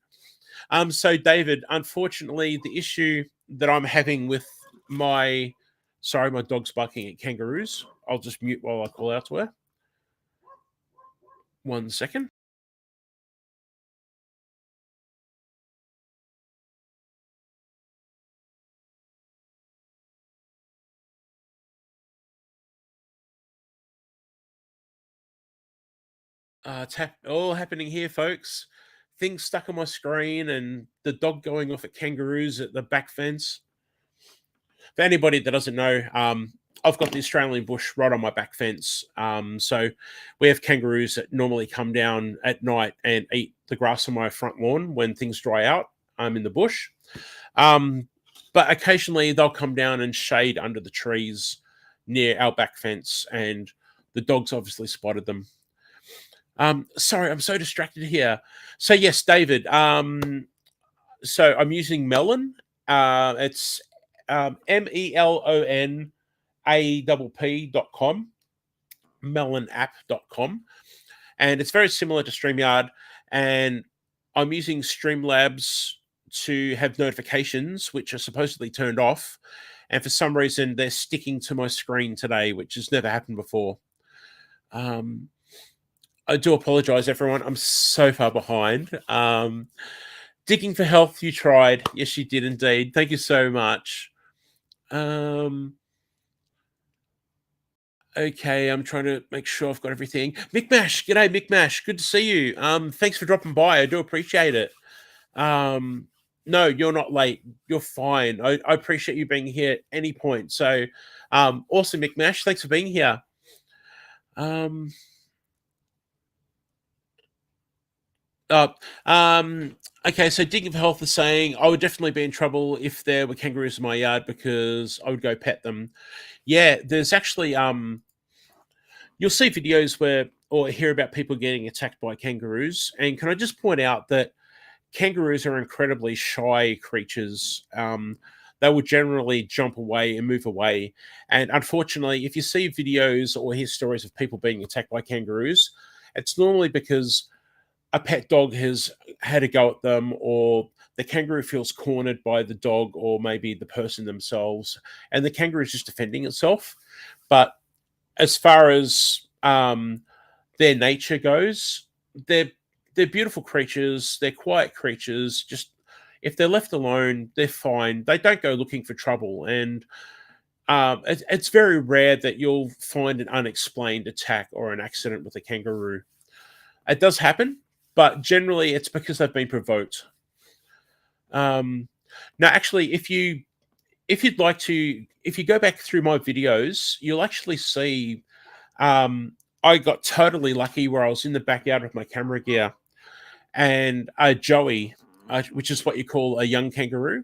So David, unfortunately, the issue that I'm having with my dog's barking at kangaroos. I'll just mute while I call out to her. 1 second. It's all happening here, folks. Things stuck on my screen, and the dog going off at kangaroos at the back fence. For anybody that doesn't know, I've got the Australian bush right on my back fence. So we have kangaroos that normally come down at night and eat the grass on my front lawn when things dry out. I'm in the bush. But occasionally they'll come down and shade under the trees near our back fence, and the dogs obviously spotted them. Sorry, I'm so distracted here. So yes, David. So I'm using Melon. It's MELONAPP.com, melonapp.com. And it's very similar to StreamYard. And I'm using Streamlabs to have notifications, which are supposedly turned off. And for some reason, they're sticking to my screen today, which has never happened before. I do apologize, everyone. I'm so far behind. Digging for Health, you tried. Yes, you did indeed. Thank you so much. Okay, I'm trying to make sure I've got everything. Mick Mash, g'day, Mick Mash. Good to see you. Thanks for dropping by. I do appreciate it. No, you're not late. You're fine. I appreciate you being here at any point. So, awesome, Mick Mash. Thanks for being here. Uh, um, okay, so Dig of Health is saying I would definitely be in trouble if there were kangaroos in my yard because I would go pet them. Yeah, there's actually you'll see videos where or hear about people getting attacked by kangaroos. And can I just point out that kangaroos are incredibly shy creatures. They will generally jump away and move away. And unfortunately, if you see videos or hear stories of people being attacked by kangaroos, it's normally because a pet dog has had a go at them, or the kangaroo feels cornered by the dog or maybe the person themselves, and the kangaroo is just defending itself. But as far as their nature goes, they're they're beautiful creatures. They're quiet creatures. Just if they're left alone, they're fine. They don't go looking for trouble, and it's very rare that you'll find an unexplained attack or an accident with a kangaroo. It does happen, but generally it's because they've been provoked. Um, Now, actually, if you'd like to, if you go back through my videos, you'll actually see um, I got totally lucky where I was in the backyard with my camera gear, and a joey, which is what you call a young kangaroo,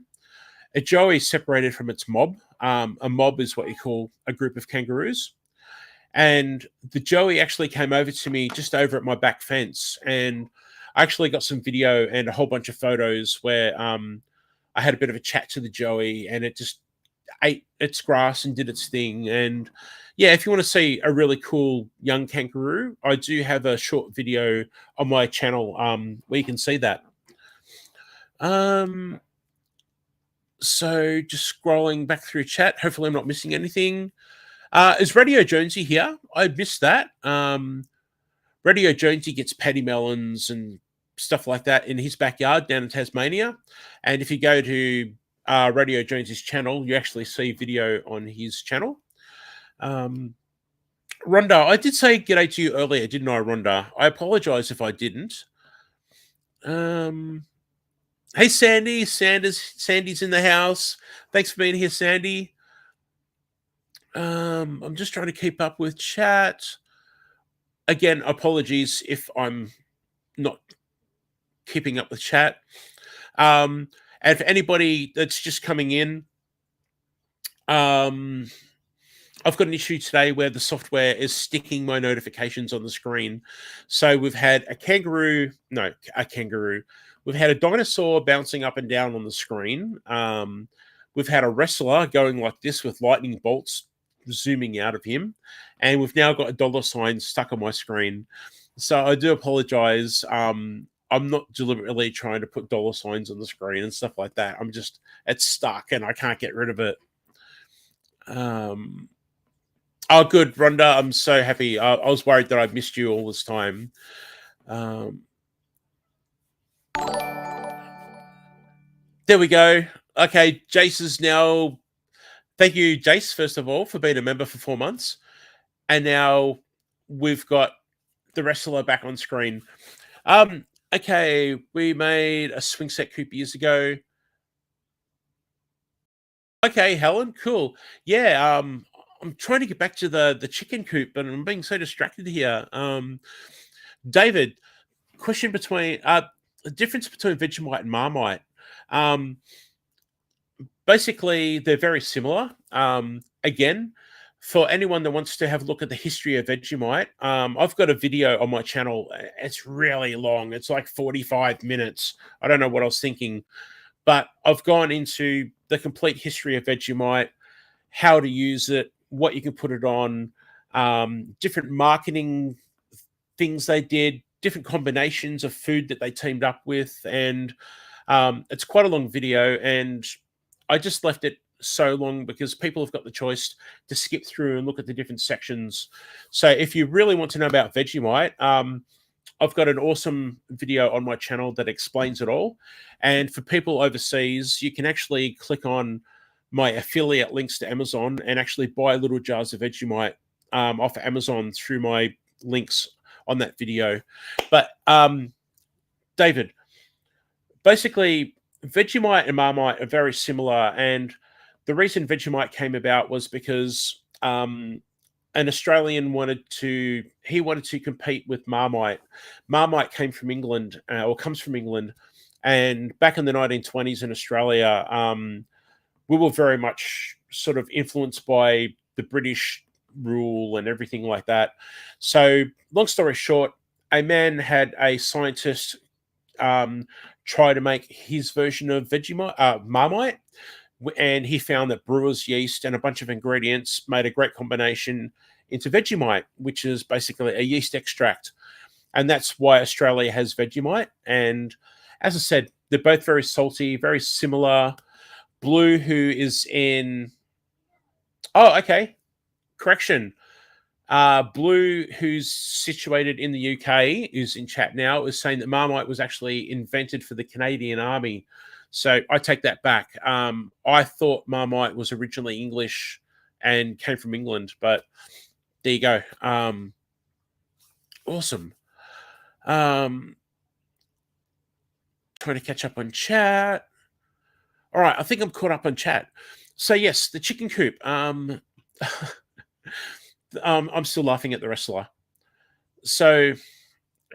a joey separated from its mob. A mob is what you call a group of kangaroos. And the joey actually came over to me just over at my back fence, and I actually got some video and a whole bunch of photos where I had a bit of a chat to the joey, and it just ate its grass and did its thing. And yeah, if you want to see a really cool young kangaroo, I do have a short video on my channel where you can see that. Um, so just scrolling back through chat. Hopefully, I'm not missing anything. Is Radio Jonesy here? I missed that. Radio Jonesy gets paddy melons and stuff like that in his backyard down in Tasmania. And if you go to Radio Jonesy's channel, you actually see video on his channel. Rhonda, I did say g'day to you earlier, didn't I, Rhonda? I apologize if I didn't. Hey, Sandy. Sandy's in the house. Thanks for being here, Sandy. I'm just trying to keep up with chat. Again, apologies if I'm not keeping up with chat. And for anybody that's just coming in, I've got an issue today where the software is sticking my notifications on the screen. So we've had a kangaroo. We've had a dinosaur bouncing up and down on the screen. We've had a wrestler going like this with lightning bolts zooming out of him. And we've now got a dollar sign stuck on my screen. So I do apologize. I'm not deliberately trying to put dollar signs on the screen and stuff like that. It's stuck and I can't get rid of it. Oh, good, Rhonda. I'm so happy. I was worried that I'd missed you all this time. There we go. Okay, Jace is now. Thank you, Jace, first of all, for being a member for 4 months. And now we've got the wrestler back on screen. Okay, we made a swing set coop years ago. Okay, Helen, cool. Yeah, I'm trying to get back to the chicken coop, but I'm being so distracted here. David, question between the difference between Vegemite and Marmite. Basically, they're very similar. Again, for anyone that wants to have a look at the history of Vegemite, I've got a video on my channel. It's really long. It's like 45 minutes. I don't know what I was thinking, but I've gone into the complete history of Vegemite, how to use it, what you can put it on, different marketing things they did, different combinations of food that they teamed up with. And it's quite a long video. And I just left it so long because people have got the choice to skip through and look at the different sections. So if you really want to know about Vegemite, I've got an awesome video on my channel that explains it all. And for people overseas, you can actually click on my affiliate links to Amazon and actually buy little jars of Vegemite off Amazon through my links on that video. But David, basically, Vegemite and Marmite are very similar. And the reason Vegemite came about was because an Australian wanted to compete with Marmite. Marmite came from England, or comes from England, and back in the 1920s in Australia, we were very much sort of influenced by the British rule and everything like that. So, long story short, a scientist try to make his version of Vegemite, Marmite, and he found that brewer's yeast and a bunch of ingredients made a great combination into Vegemite, which is basically a yeast extract. And that's why Australia has Vegemite. And as I said, they're both very salty, very similar. Blue, who is in. Oh, okay. Correction. Blue, who's situated in the UK, is in chat now, is saying that Marmite was actually invented for the Canadian Army. So I take that back. I thought Marmite was originally English and came from England, but there you go. Awesome. Trying to catch up on chat. All right, I think I'm caught up on chat. So yes, the chicken coop. I'm still laughing at the wrestler. So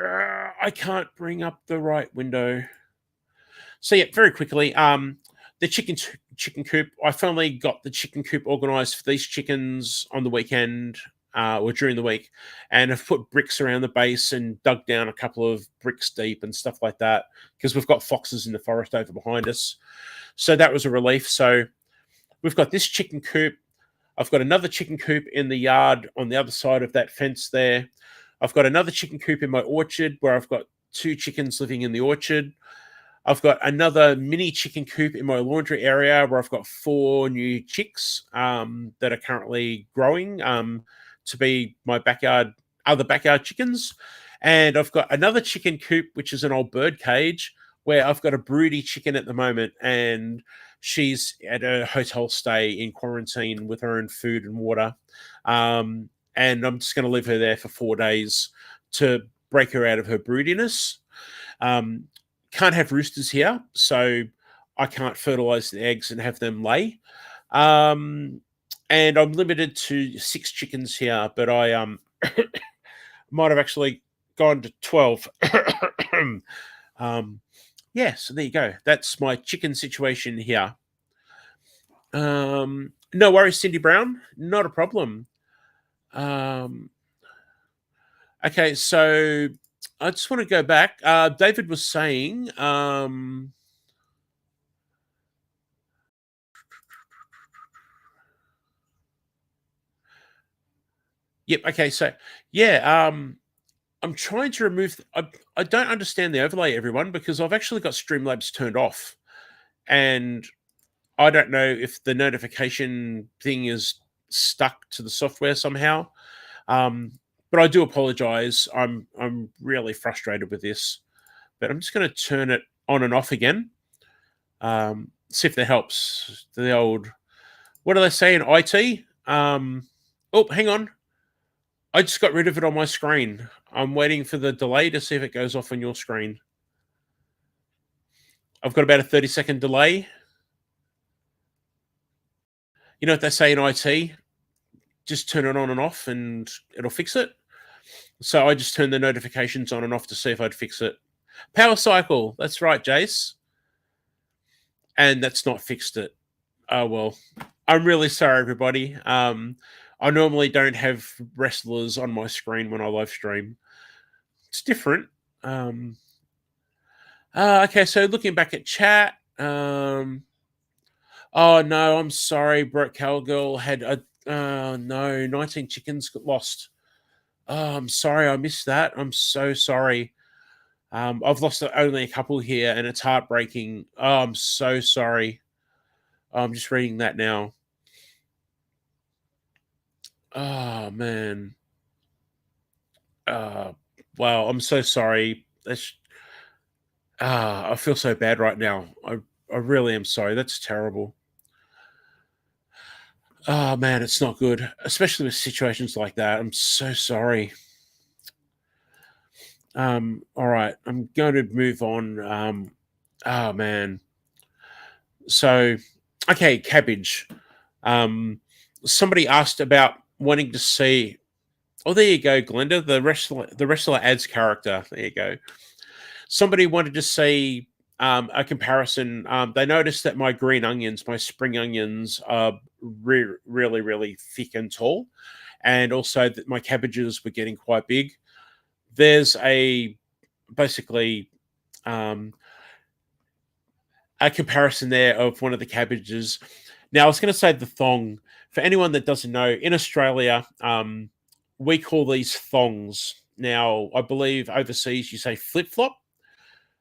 I can't bring up the right window. So yeah, very quickly, the chicken coop. I finally got the chicken coop organized for these chickens on the weekend or during the week, and I've put bricks around the base and dug down a couple of bricks deep and stuff like that because we've got foxes in the forest over behind us. So that was a relief. So we've got this chicken coop. I've got another chicken coop in the yard on the other side of that fence there. I've got another chicken coop in my orchard where I've got 2 chickens living in the orchard. I've got another mini chicken coop in my laundry area where I've got 4 new chicks that are currently growing to be my other backyard chickens. And I've got another chicken coop, which is an old bird cage, where I've got a broody chicken at the moment, and she's at a hotel stay in quarantine with her own food and water. And I'm just going to leave her there for 4 days to break her out of her broodiness. Can't have roosters here, so I can't fertilize the eggs and have them lay. And I'm limited to 6 chickens here, but I might have actually gone to 12. Yeah, so there you go. That's my chicken situation here. No worries, Cindy Brown. Not a problem. Okay, so I just want to go back. David was saying. Yep. Okay. So yeah. I'm trying to remove. I don't understand the overlay, everyone, because I've actually got Streamlabs turned off, and I don't know if the notification thing is stuck to the software somehow. But I do apologize. I'm really frustrated with this, but I'm just going to turn it on and off again. See if that helps. The old, what do they say in IT? Oh, hang on. I just got rid of it on my screen. I'm waiting for the delay to see if it goes off on your screen. I've got about a 30-second delay. You know what they say in IT? Just turn it on and off and it'll fix it. So I just turned the notifications on and off to see if I'd fix it. Power cycle. That's right, Jace. And that's not fixed it. Oh, well. I'm really sorry, everybody. I normally don't have wrestlers on my screen when I live stream. It's different. Okay, so looking back at chat. Oh, no, I'm sorry. Brett Cowgirl had a... no, 19 chickens got lost. Oh, I'm sorry. I missed that. I'm so sorry. I've lost only a couple here, and it's heartbreaking. Oh, I'm so sorry. I'm just reading that now. Oh, man. Wow, I'm so sorry. I feel so bad right now. I really am sorry. That's terrible. Oh, man, it's not good, especially with situations like that. I'm so sorry. All right, I'm going to move on. Oh, man. So, okay, cabbage. Somebody asked about wanting to see. Oh, there you go, Glenda. The wrestler adds character. There you go. Somebody wanted to see a comparison. They noticed that my green onions, my spring onions, are really, really thick and tall, and also that my cabbages were getting quite big. There's basically um, a comparison there of one of the cabbages. Now, I was going to say the thong. For anyone that doesn't know, in Australia, we call these thongs. Now, I believe overseas you say flip flop,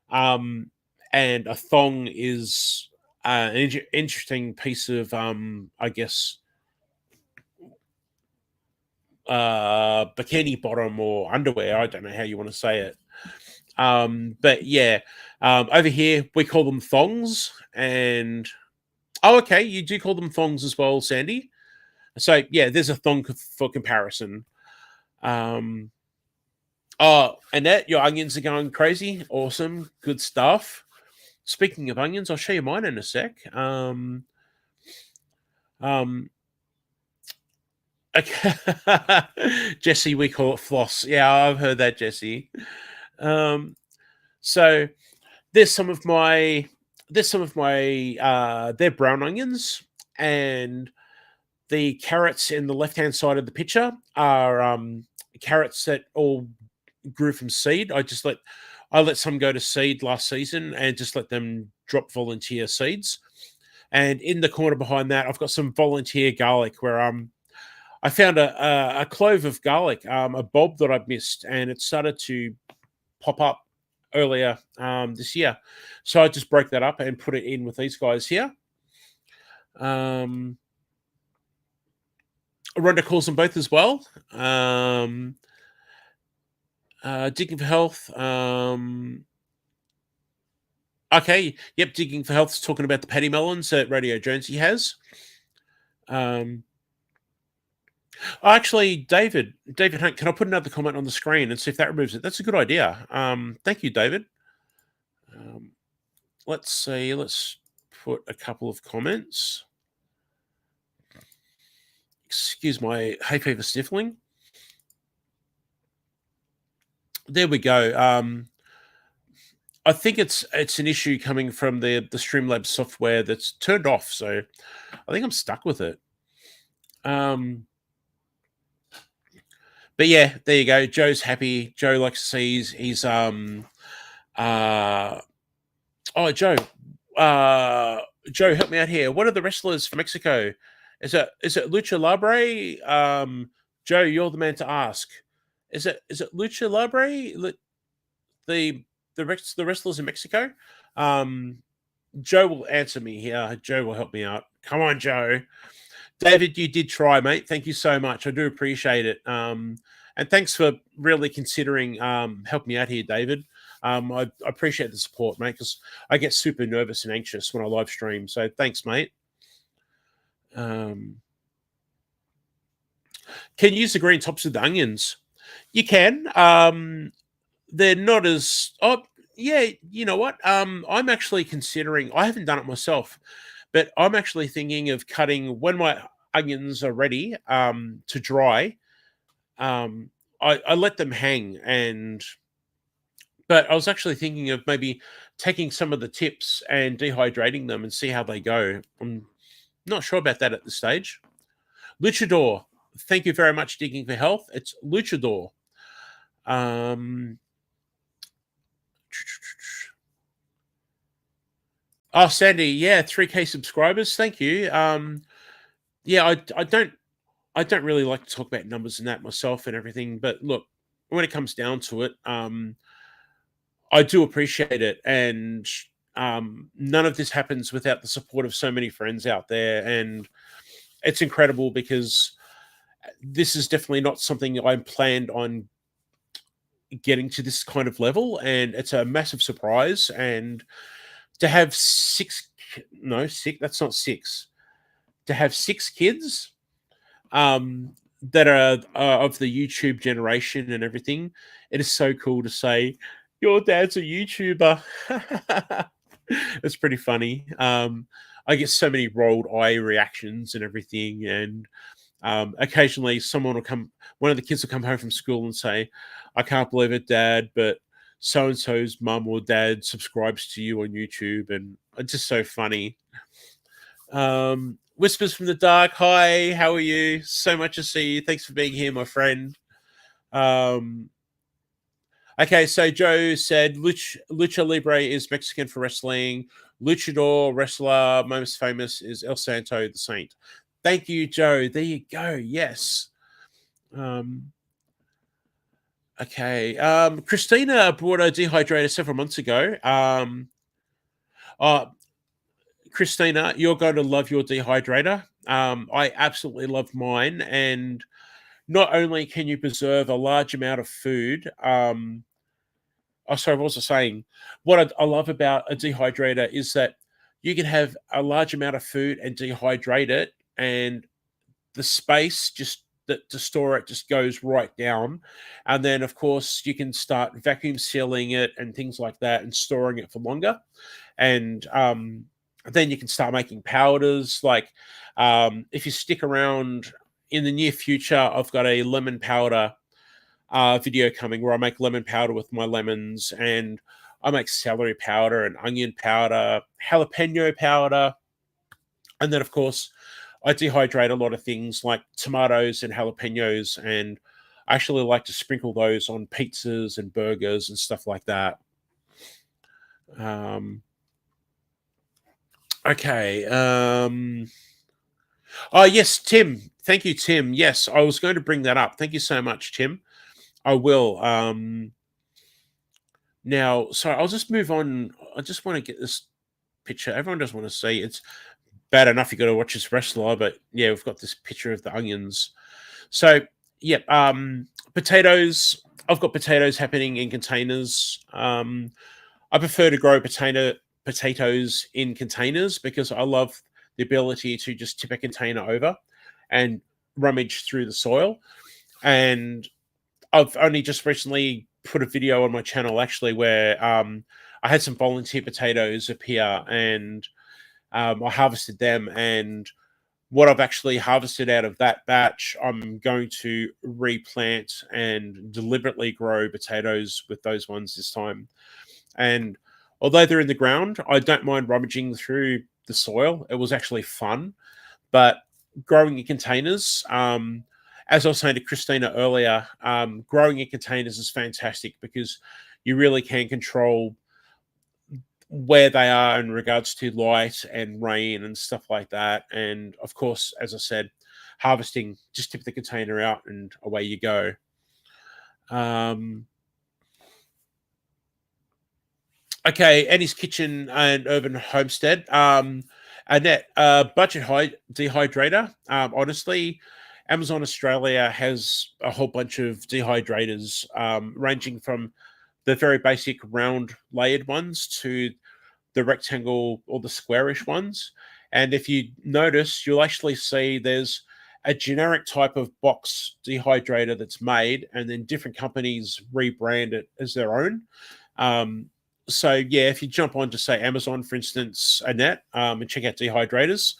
and a thong is an interesting piece of, I guess, bikini bottom or underwear. I don't know how you want to say it. But yeah, over here we call them thongs. And oh, okay, you do call them thongs as well, Sandy. So yeah, there's a thong for comparison. Oh, Annette, your onions are going crazy. Awesome, good stuff. Speaking of onions, I'll show you mine in a sec. Um, okay. Jesse, we call it floss. Yeah, I've heard that, Jesse. So there's some of my they're brown onions, and the carrots in the left hand side of the picture are carrots that all grew from seed. I let some go to seed last season and just let them drop volunteer seeds. And in the corner behind that, I've got some volunteer garlic where I found a clove of garlic, a bulb that I'd missed, and it started to pop up earlier this year. So I just broke that up and put it in with these guys here. Rhonda calls them both as well. Digging for health. Okay, yep, Digging for Health is talking about the patty melons that Radio Jonesy has. Actually, David Hunt, can I put another comment on the screen and see if that removes it? That's a good idea. Thank you, David. Let's see. Let's put a couple of comments. Excuse my hay fever sniffling. There we go. I think it's an issue coming from the Streamlabs software that's turned off, so I think I'm stuck with it. But yeah, there you go. Joe's happy. Joe likes to see he's Joe. Joe, help me out here. What are the wrestlers from Mexico? Is it Lucha Libre? Joe, you're the man to ask. Is it Lucha Libre? The wrestlers in Mexico? Joe will answer me here. Joe will help me out. Come on, Joe. David, you did try, mate. Thank you so much. I do appreciate it. And thanks for really considering helping me out here, David. I appreciate the support, mate, because I get super nervous and anxious when I live stream. So thanks, mate. Can you use the green tops of the onions? You can. They're not as. Oh, yeah. You know what? I'm actually considering. I haven't done it myself, but I'm actually thinking of cutting when my onions are ready to dry. I let them hang, but I was actually thinking of maybe taking some of the tips and dehydrating them and see how they go. I'm not sure about that at this stage. Luchador, thank you very much, Digging for Health. It's Luchador. Oh, Sandy, yeah, 3K subscribers. Thank you. Yeah, I don't really like to talk about numbers and that myself and everything, but look, when it comes down to it, I do appreciate it, and none of this happens without the support of so many friends out there, and it's incredible because this is definitely not something I planned on getting to this kind of level, and it's a massive surprise. And to have that's not six. To have 6 kids that are of the YouTube generation and everything, it is so cool to say, your dad's a YouTuber. It's pretty funny. I get so many rolled eye reactions and everything, and Occasionally, one of the kids will come home from school and say, "I can't believe it, Dad, but so and so's mum or dad subscribes to you on YouTube," and it's just so funny. Whispers from the Dark. Hi, how are you? So much to see you. Thanks for being here, my friend. Um, okay, so Joe said Lucha Libre is Mexican for wrestling. Luchador wrestler most famous is El Santo the Saint. Thank you, Joe. There you go. Yes. Um, okay. Christina brought a dehydrator several months ago. Uh, Christina, you're going to love your dehydrator. I absolutely love mine, and not only can you preserve a large amount of food. Oh, sorry, what was I saying? What I love about a dehydrator is that you can have a large amount of food and dehydrate it, and the space to store it just goes right down. And then, of course, you can start vacuum sealing it and things like that, and storing it for longer. And then you can start making powders. Like if you stick around in the near future, I've got a lemon powder video coming where I make lemon powder with my lemons, and I make celery powder and onion powder, jalapeno powder, and then of course I dehydrate a lot of things like tomatoes and jalapenos, and I actually like to sprinkle those on pizzas and burgers and stuff like that. Um, okay. Oh yes, Tim. Thank you, Tim. Yes, I was going to bring that up. Thank you so much, Tim. I will. Now, so I'll just move on. I just want to get this picture. Everyone does want to see. It's bad enough you got to watch this wrestler, but yeah, we've got this picture of the onions. So, yep. Potatoes. I've got potatoes happening in containers. I prefer to grow potatoes in containers because I love the ability to just tip a container over and rummage through the soil. And I've only just recently put a video on my channel actually where I had some volunteer potatoes appear, and I harvested them. And what I've actually harvested out of that batch, I'm going to replant and deliberately grow potatoes with those ones this time. And although they're in the ground, I don't mind rummaging through the soil. It was actually fun. But growing in containers, as I was saying to Christina earlier, growing in containers is fantastic because you really can control where they are in regards to light and rain and stuff like that. And of course, as I said, harvesting, just tip the container out and away you go. Okay, Annie's Kitchen and Urban Homestead. Annette, dehydrator. Honestly, Amazon Australia has a whole bunch of dehydrators, ranging from the very basic round layered ones to the rectangle or the squarish ones. And if you notice, you'll actually see there's a generic type of box dehydrator that's made, and then different companies rebrand it as their own. So yeah, if you jump on to say Amazon, for instance, Annette, and check out dehydrators,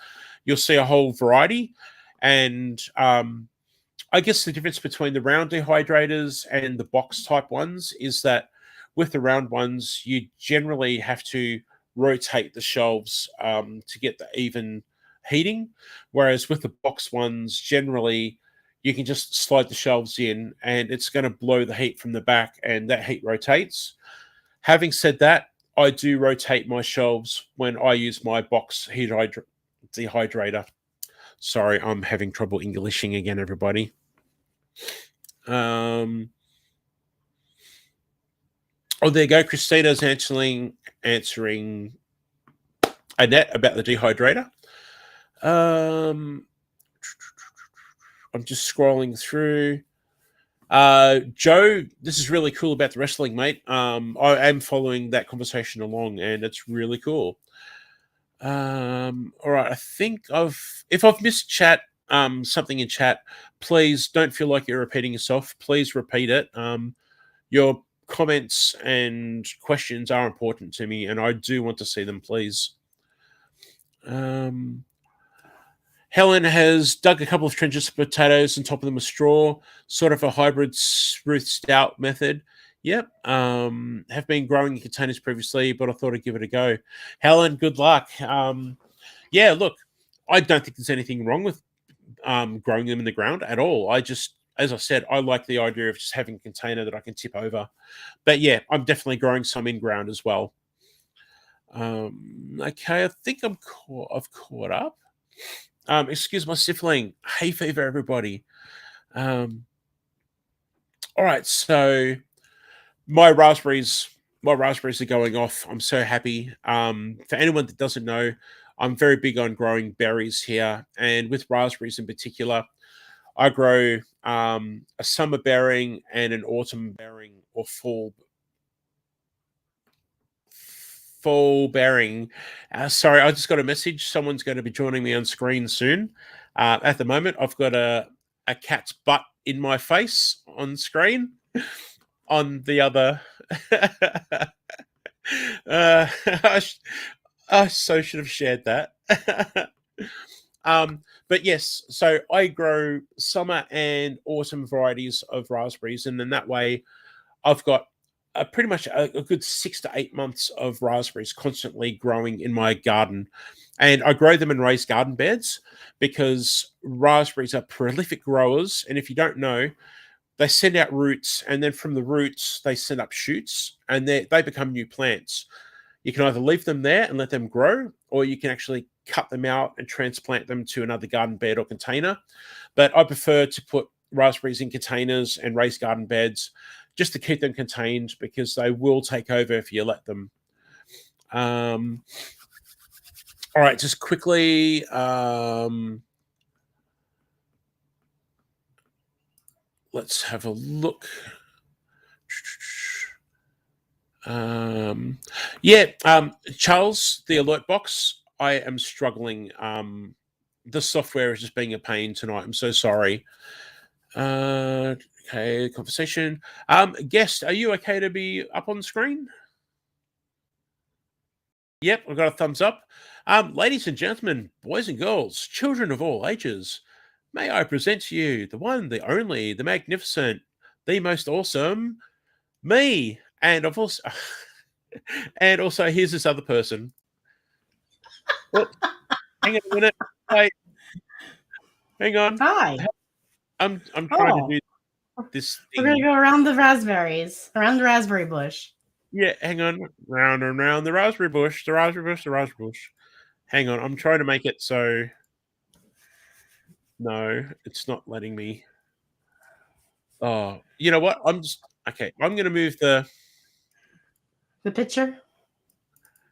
you'll see a whole variety. And I guess the difference between the round dehydrators and the box type ones is that with the round ones, you generally have to rotate the shelves to get the even heating, whereas with the box ones, generally you can just slide the shelves in and it's going to blow the heat from the back, and that heat rotates. Having said that, I do rotate my shelves when I use my box dehydrator. Sorry, I'm having trouble Englishing again, everybody. Oh, there you go. Christina's answering Annette about the dehydrator. I'm just scrolling through. Joe, this is really cool about the wrestling, mate. I am following that conversation along, and it's really cool. All right, I think if I've missed something in chat, please don't feel like you're repeating yourself. Please repeat it. Your comments and questions are important to me, and I do want to see them, please. Helen has dug a couple of trenches of potatoes and top of them with straw, sort of a hybrid Ruth Stout method. Yep. Have been growing in containers previously, but I thought I'd give it a go. Helen, good luck. Yeah, look, I don't think there's anything wrong with growing them in the ground at all. I just, as I said, I like the idea of just having a container that I can tip over. But yeah, I'm definitely growing some in ground as well. Okay, I think I've caught up. Excuse my sniffling. Hay fever, everybody. All right, so my raspberries, are going off. I'm so happy. For anyone that doesn't know, I'm very big on growing berries here, and with raspberries in particular, I grow a summer bearing and an autumn bearing or fall bearing. Sorry, I just got a message. Someone's going to be joining me on screen soon. At the moment, I've got a cat's butt in my face on screen. On the other, I so should have shared that. But yes, so I grow summer and autumn varieties of raspberries, and in that way, I've got pretty much a good 6 to 8 months of raspberries constantly growing in my garden. And I grow them in raised garden beds because raspberries are prolific growers. And if you don't know, they send out roots, and then from the roots, they send up shoots, and they become new plants. You can either leave them there and let them grow, or you can actually cut them out and transplant them to another garden bed or container. But I prefer to put raspberries in containers and raised garden beds just to keep them contained because they will take over if you let them. All right, just quickly. Let's have a look. Charles, the alert box, I am struggling. The software is just being a pain tonight. I'm so sorry. Okay, conversation. Guest, are you okay to be up on screen? Yep, I've got a thumbs up. Ladies and gentlemen, boys and girls, children of all ages, may I present to you the one, the only, the magnificent, the most awesome, me. And I've also and also here's this other person. Well, hang on a minute. Wait. Hang on. Hi. I'm trying to do this thing. We're gonna go around the raspberries, around the raspberry bush. Yeah, hang on. Round and round the raspberry bush, the raspberry bush, the raspberry bush. Hang on, I'm trying to make it so. No, it's not letting me. Oh, you know what? I'm just okay. I'm gonna move the picture.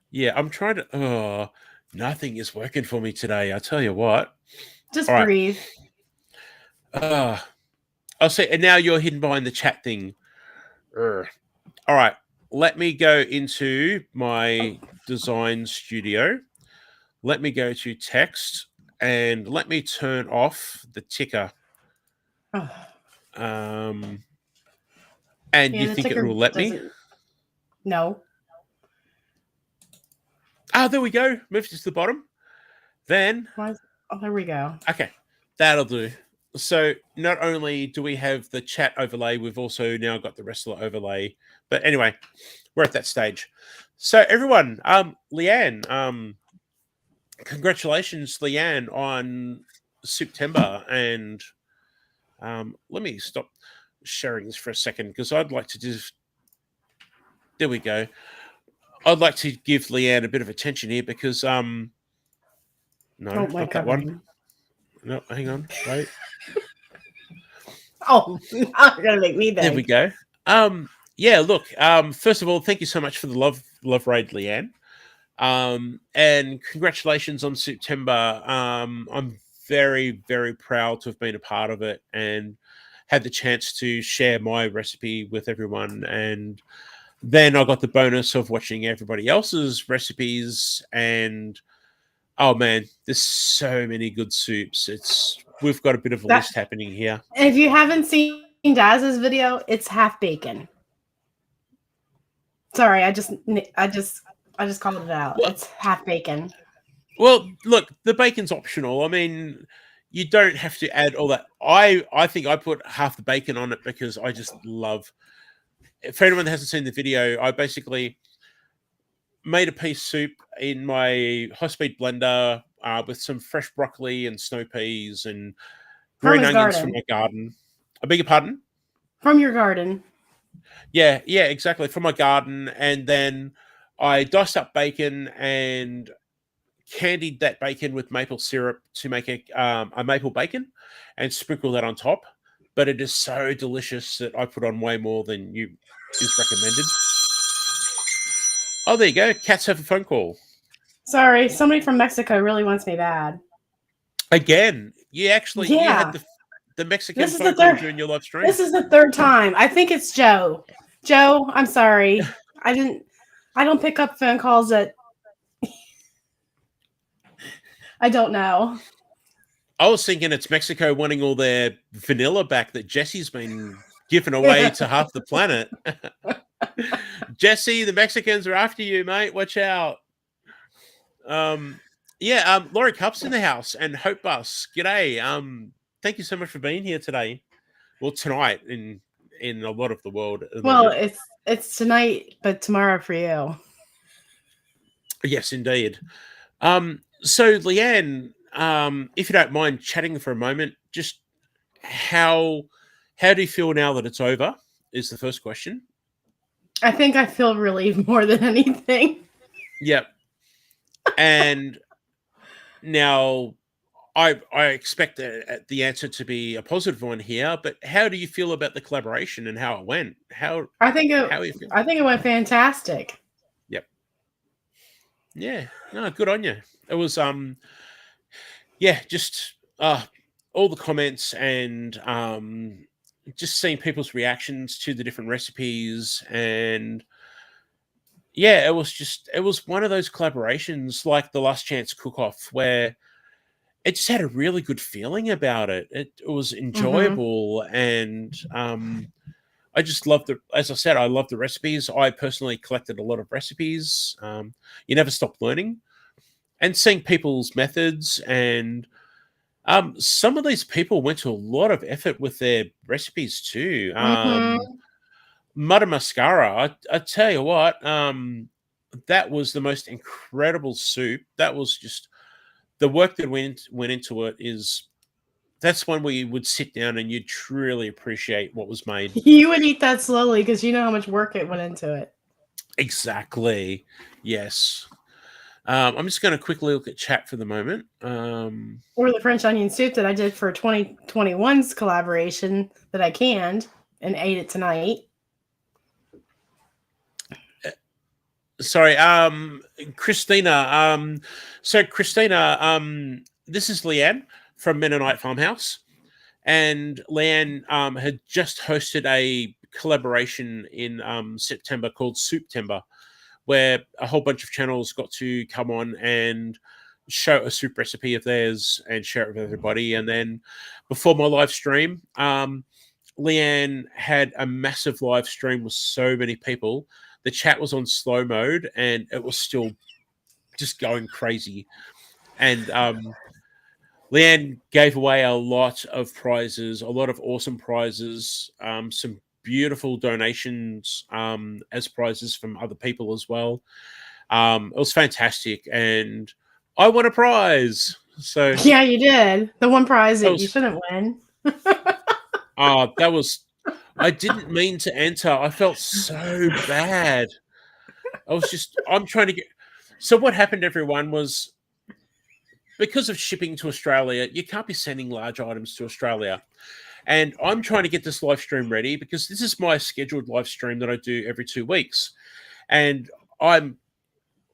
Yeah, I'm trying to. Oh, nothing is working for me today. I tell you what. Just breathe. I'll say, and now you're hidden behind the chat thing. All right, let me go into my design studio. Let me go to text and let me turn off the ticker. And you think it will let me? No. There we go. Move to the bottom. Then. Oh, there we go. Okay, that'll do. So not only do we have the chat overlay, we've also now got the rest of the overlay. But anyway, we're at that stage. So everyone, Leanne, congratulations, Leanne, on September. And let me stop sharing this for a second because I'd like to just. There we go. I'd like to give Leanne a bit of attention here because no, not that one. No, hang on, wait. Oh, now you're gonna make me beg. There we go. Yeah, look, first of all, thank you so much for the love raid, Leanne. And congratulations on September. I'm very, very proud to have been a part of it and had the chance to share my recipe with everyone. And then I got the bonus of watching everybody else's recipes. And oh man, there's so many good soups. We've got a bit of a list happening here. If you haven't seen Daz's video, it's half bacon. Sorry, I just called it out. What? It's half bacon. Well, look, the bacon's optional. I mean, you don't have to add all that. I think I put half the bacon on it because I just love. For anyone that hasn't seen the video, I basically made a pea soup in my high-speed blender with some fresh broccoli and snow peas and From green his onions from garden. my garden. I beg your pardon? From your garden. Yeah, yeah, exactly. From my garden. And then I diced up bacon and candied that bacon with maple syrup to make a maple bacon and sprinkle that on top. But it is so delicious that I put on way more than you is recommended. Oh, there you go. Cats have a phone call. Sorry, somebody from Mexico really wants me bad. Again, you had Yeah. the Mexican This is the phone call third during your live stream. this is the third time. I think it's Joe. Joe, I'm sorry. I don't pick up phone calls that I don't know. I was thinking it's Mexico wanting all their vanilla back that Jesse's been given away to half the planet. Jesse, the Mexicans are after you, mate. Watch out. Laurie Cup's in the house and Hope Bus. G'day. Thank you so much for being here today. Well, tonight in a lot of the world at the Well, moment. it's tonight, but tomorrow for you. Yes, indeed. So Leanne, if you don't mind chatting for a moment, just how do you feel now that it's over? Is the first question. I think I feel relieved more than anything. Yep. And now I expect the answer to be a positive one here, but how do you feel about the collaboration and how it went? I think how you feel? it went fantastic. Yep. Yeah. No, good on you. It was yeah, just all the comments and just seeing people's reactions to the different recipes and yeah, it was one of those collaborations like the Last Chance Cook Off where it just had a really good feeling about it. It was Mm-hmm. enjoyable and I just loved the as I said, I love the recipes. I personally collected a lot of recipes. You never stop learning and seeing people's methods and some of these people went to a lot of effort with their recipes too. Mm-hmm. Mudder mascara, I tell you what, that was the most incredible soup. That was just the work that went into it is that's one where you would sit down and you'd truly appreciate what was made. You would eat that slowly because you know how much work it went into it. Exactly. Yes. I'm just going to quickly look at chat for the moment. Or the French onion soup that I did for 2021's collaboration that I canned and ate it tonight. Sorry, Christina. So Christina, this is Leanne from Mennonite Farmhouse, and Leanne had just hosted a collaboration in September called Souptember, where a whole bunch of channels got to come on and show a soup recipe of theirs and share it with everybody. And then before my live stream, Leanne had a massive live stream with so many people. The chat was on slow mode and it was still just going crazy. And Leanne gave away a lot of prizes, a lot of awesome prizes, some beautiful donations as prizes from other people as well. It was fantastic, and I won a prize. So Yeah, you did. The one prize that that you was shouldn't win. that was. I didn't mean to enter. I felt so bad. I'm trying to get. So what happened, everyone, was because of shipping to Australia, you can't be sending large items to Australia. And I'm trying to get this live stream ready because this is my scheduled live stream that I do every 2 weeks. And I'm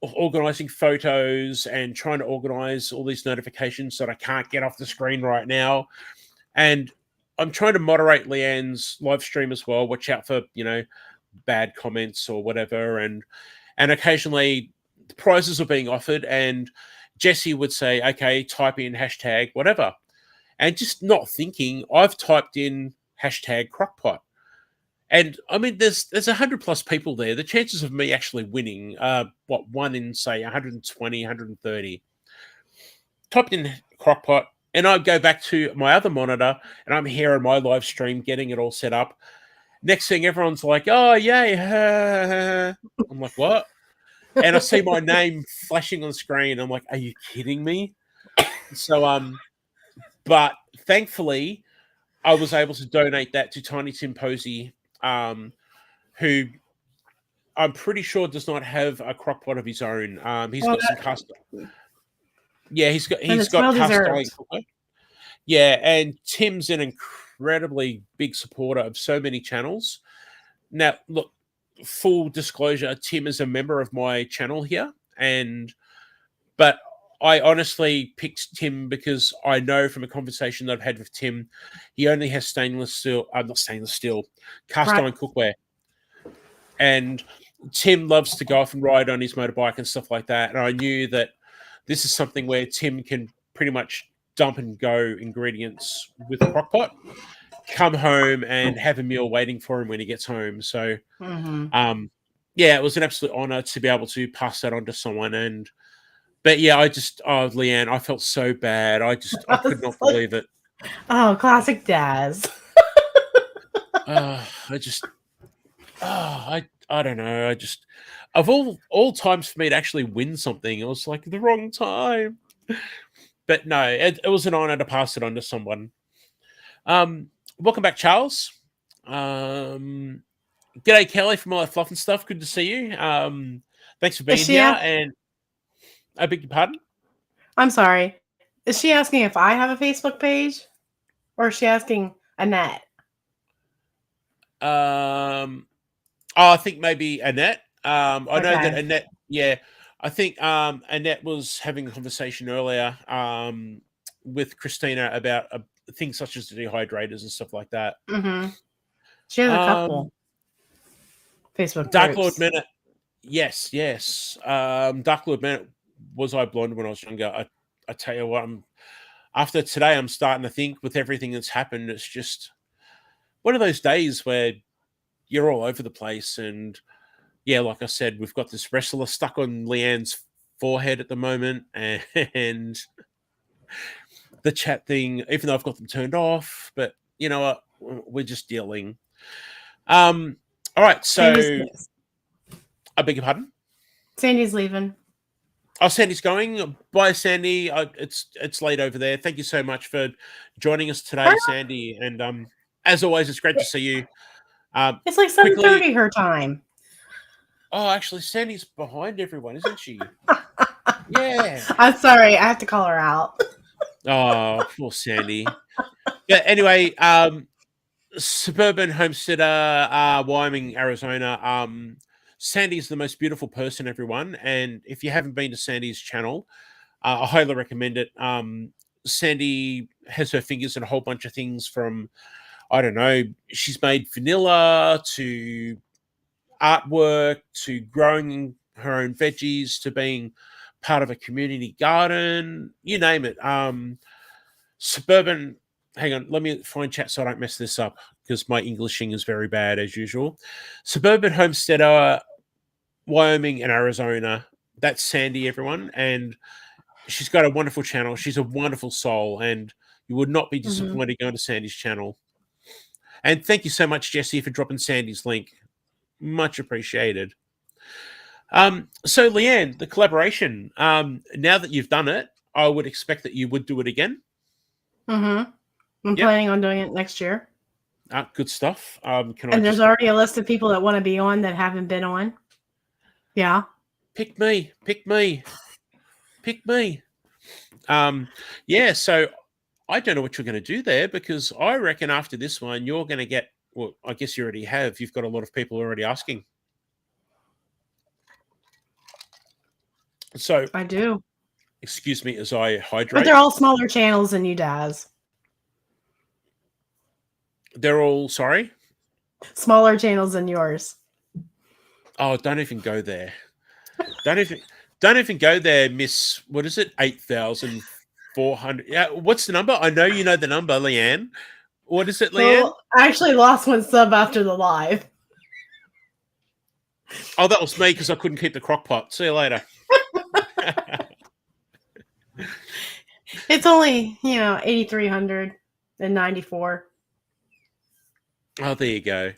organizing photos and trying to organize all these notifications that I can't get off the screen right now. And I'm trying to moderate Leanne's live stream as well. Watch out for, bad comments or whatever. And occasionally the prizes are being offered and Jesse would say, okay, type in hashtag whatever. And just not thinking, I've typed in hashtag crockpot. And I mean, there's 100+ people there. The chances of me actually winning are one in say 120, 130. typed in crockpot, and I go back to my other monitor, and I'm here on my live stream getting it all set up. Next thing, everyone's like, "Oh, yay!" I'm like, "What?" And I see my name flashing on the screen. I'm like, "Are you kidding me?" So, but thankfully, I was able to donate that to Tiny Tim Posey, who I'm pretty sure does not have a crockpot of his own. He's got some cast. Yeah, he's got cast iron cooker. Yeah, and Tim's an incredibly big supporter of so many channels. Now, look, full disclosure, Tim is a member of my channel here, but I honestly picked Tim because I know from a conversation that I've had with Tim, he only has not stainless steel, cast iron cookware. And Tim loves to go off and ride on his motorbike and stuff like that. And I knew that this is something where Tim can pretty much dump and go ingredients with a crockpot, come home and have a meal waiting for him when he gets home. So, yeah, it was an absolute honor to be able to pass that on to someone. But yeah, Leanne, I felt so bad. I could not believe it. Oh, classic Daz. I don't know. Of all times for me to actually win something, it was like the wrong time. But no, it was an honor to pass it on to someone. Welcome back, Charles. G'day, Kelly from All That Fluff and Stuff. Good to see you. Thanks for being here. And I beg your pardon? I'm sorry. Is she asking if I have a Facebook page? Or is she asking Annette? I think maybe Annette. I know that Annette, yeah. I think Annette was having a conversation earlier with Christina about things such as dehydrators and stuff like that. Mm-hmm. She has a couple Facebook Dark groups. Lord Minute. Yes. Dark Lord Minute, was I blonde when I was younger? I tell you what, after today, I'm starting to think with everything that's happened, it's just one of those days where you're all over the place. And yeah, like I said, we've got this wrestler stuck on Leanne's forehead at the moment, and the chat thing, even though I've got them turned off, but you know what, we're just dealing. All right, so I beg your pardon? Sandy's leaving. Oh, Sandy's going. Bye, Sandy. It's late over there. Thank you so much for joining us today, Sandy. And as always, it's great to see you. It's like 7:30 her time. Oh, actually, Sandy's behind everyone, isn't she? Yeah. I'm sorry. I have to call her out. Oh, poor Sandy. Yeah. Anyway, suburban homesteader, Wyoming, Arizona. Sandy's the most beautiful person, everyone. And if you haven't been to Sandy's channel, I highly recommend it. Sandy has her fingers in a whole bunch of things from, I don't know, she's made vanilla to artwork to growing her own veggies to being part of a community garden, you name it. Suburban, hang on, let me find chat so I don't mess this up because my Englishing is very bad as usual. Suburban homesteader, Wyoming and Arizona. That's Sandy, everyone. And she's got a wonderful channel. She's a wonderful soul, and you would not be disappointed going to Sandy's channel. And thank you so much, Jesse, for dropping Sandy's link. Much appreciated. So, Leanne, the collaboration. Now that you've done it, I would expect that you would do it again. Mm-hmm. I'm planning on doing it next year. Good stuff. There's already a list of people that want to be on that haven't been on. Yeah. Pick me. Yeah, so I don't know what you're going to do there because I reckon after this one, you're going to get, well, I guess you already have. You've got a lot of people already asking. So I do. Excuse me as I hydrate. But they're all smaller channels than you, Daz. They're all, sorry? Smaller channels than yours. Oh, don't even go there. Don't even go there, Miss. What is it? 8,400. Yeah, what's the number? I know you know the number, Leanne. What is it, Leanne? Well, I actually lost one sub after the live. Oh, that was me because I couldn't keep the crock pot. See you later. It's only 8,394. Oh, there you go.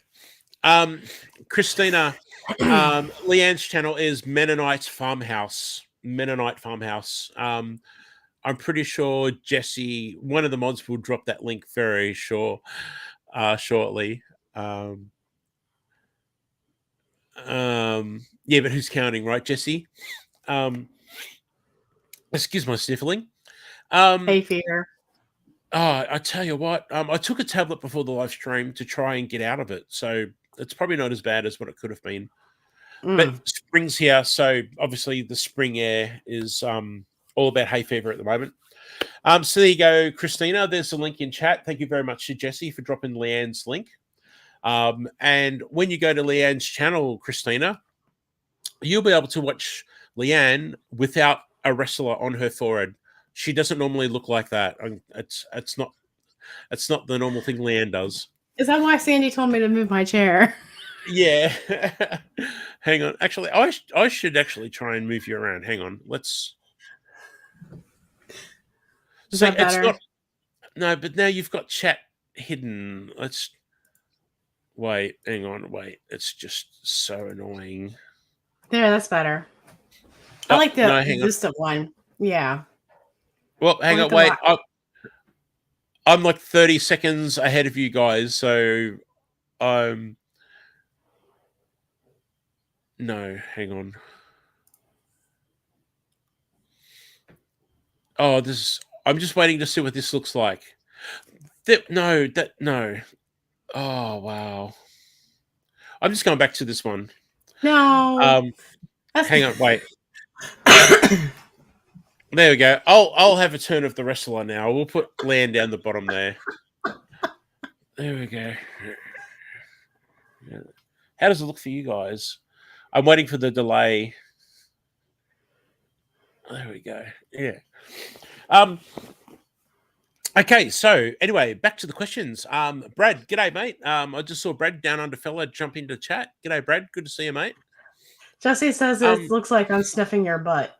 Christina, Leanne's channel is Mennonite Farmhouse. Mennonite Farmhouse. I'm pretty sure Jesse, one of the mods, will drop that link very shortly. Yeah, but who's counting, right, Jesse? Excuse my sniffling. Hay fever. Oh, I tell you what, I took a tablet before the live stream to try and get out of it, so it's probably not as bad as what it could have been. But spring's here, so obviously the spring air is all about hay fever at the moment. So there you go, Christina. There's a link in chat. Thank you very much to Jesse for dropping Leanne's link. And when you go to Leanne's channel, Christina, you'll be able to watch Leanne without a wrestler on her forehead. She doesn't normally look like that. It's not the normal thing Leanne does. Is that why Sandy told me to move my chair? Yeah. Hang on. Actually, I should actually try and move you around. Hang on. Let's. Is So that better? it's not. No, but now you've got chat hidden. Let's. Wait. Hang on. Wait. It's just so annoying. There, that's better. I like the distant one. Yeah. Well, hang on. Wait. I'm like 30 seconds ahead of you guys, so no, hang on. Oh, I'm just waiting to see what this looks like. No. Oh, wow. I'm just going back to this one. No. Hang on, wait. There we go. I'll have a turn of the wrestler now. We'll put Land down the bottom there. There we go. How does it look for you guys? I'm waiting for the delay. There we go. Yeah. Okay, so anyway, back to the questions. Brad, g'day, mate. I just saw Brad down under fella jump into chat. G'day, Brad. Good to see you, mate. Jesse says it looks like I'm sniffing your butt.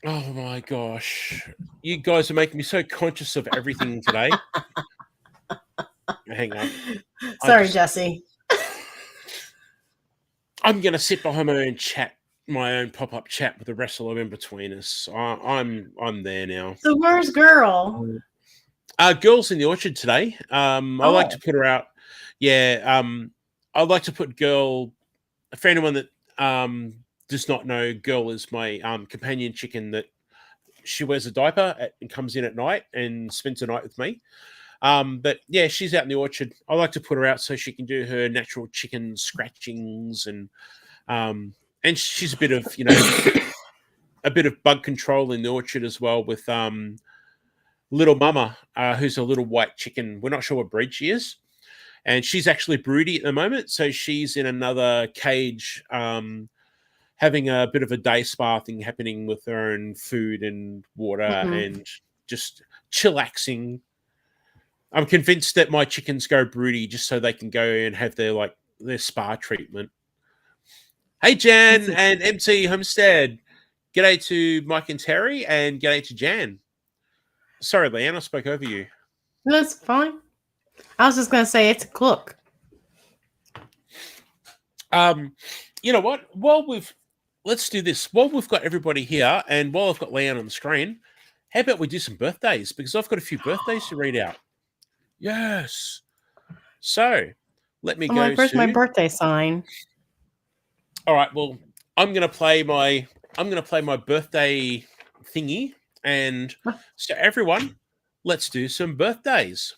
Oh my gosh. You guys are making me so conscious of everything today. Hang on. Sorry, Jesse. I'm gonna sit behind my own chat, my own pop-up chat with the wrestler in between us. I'm there now. So where's girl? Girl's in the orchard today. I like to put her out. Yeah. I'd like to put girl. For anyone that does not know, girl is my companion chicken that she wears a diaper and comes in at night and spends the night with me. But yeah, she's out in the orchard. I like to put her out so she can do her natural chicken scratchings and she's a bit of a bit of bug control in the orchard as well with little mama, who's a little white chicken. We're not sure what breed she is, and she's actually broody at the moment, so she's in another cage. Having a bit of a day spa thing happening with her own food and water and just chillaxing. I'm convinced that my chickens go broody just so they can go and have their spa treatment. Hey, Jan and MC Homestead. G'day to Mike and Terry and g'day to Jan. Sorry, Leanne, I spoke over you. That's fine. I was just going to say it's a cook. You know what? Let's do this. While we've got everybody here and while I've got Leanne on the screen, how about we do some birthdays? Because I've got a few birthdays to read out. Yes. So let me go. Where's my birthday sign? All right. Well, I'm gonna play my birthday thingy, and so everyone, let's do some birthdays.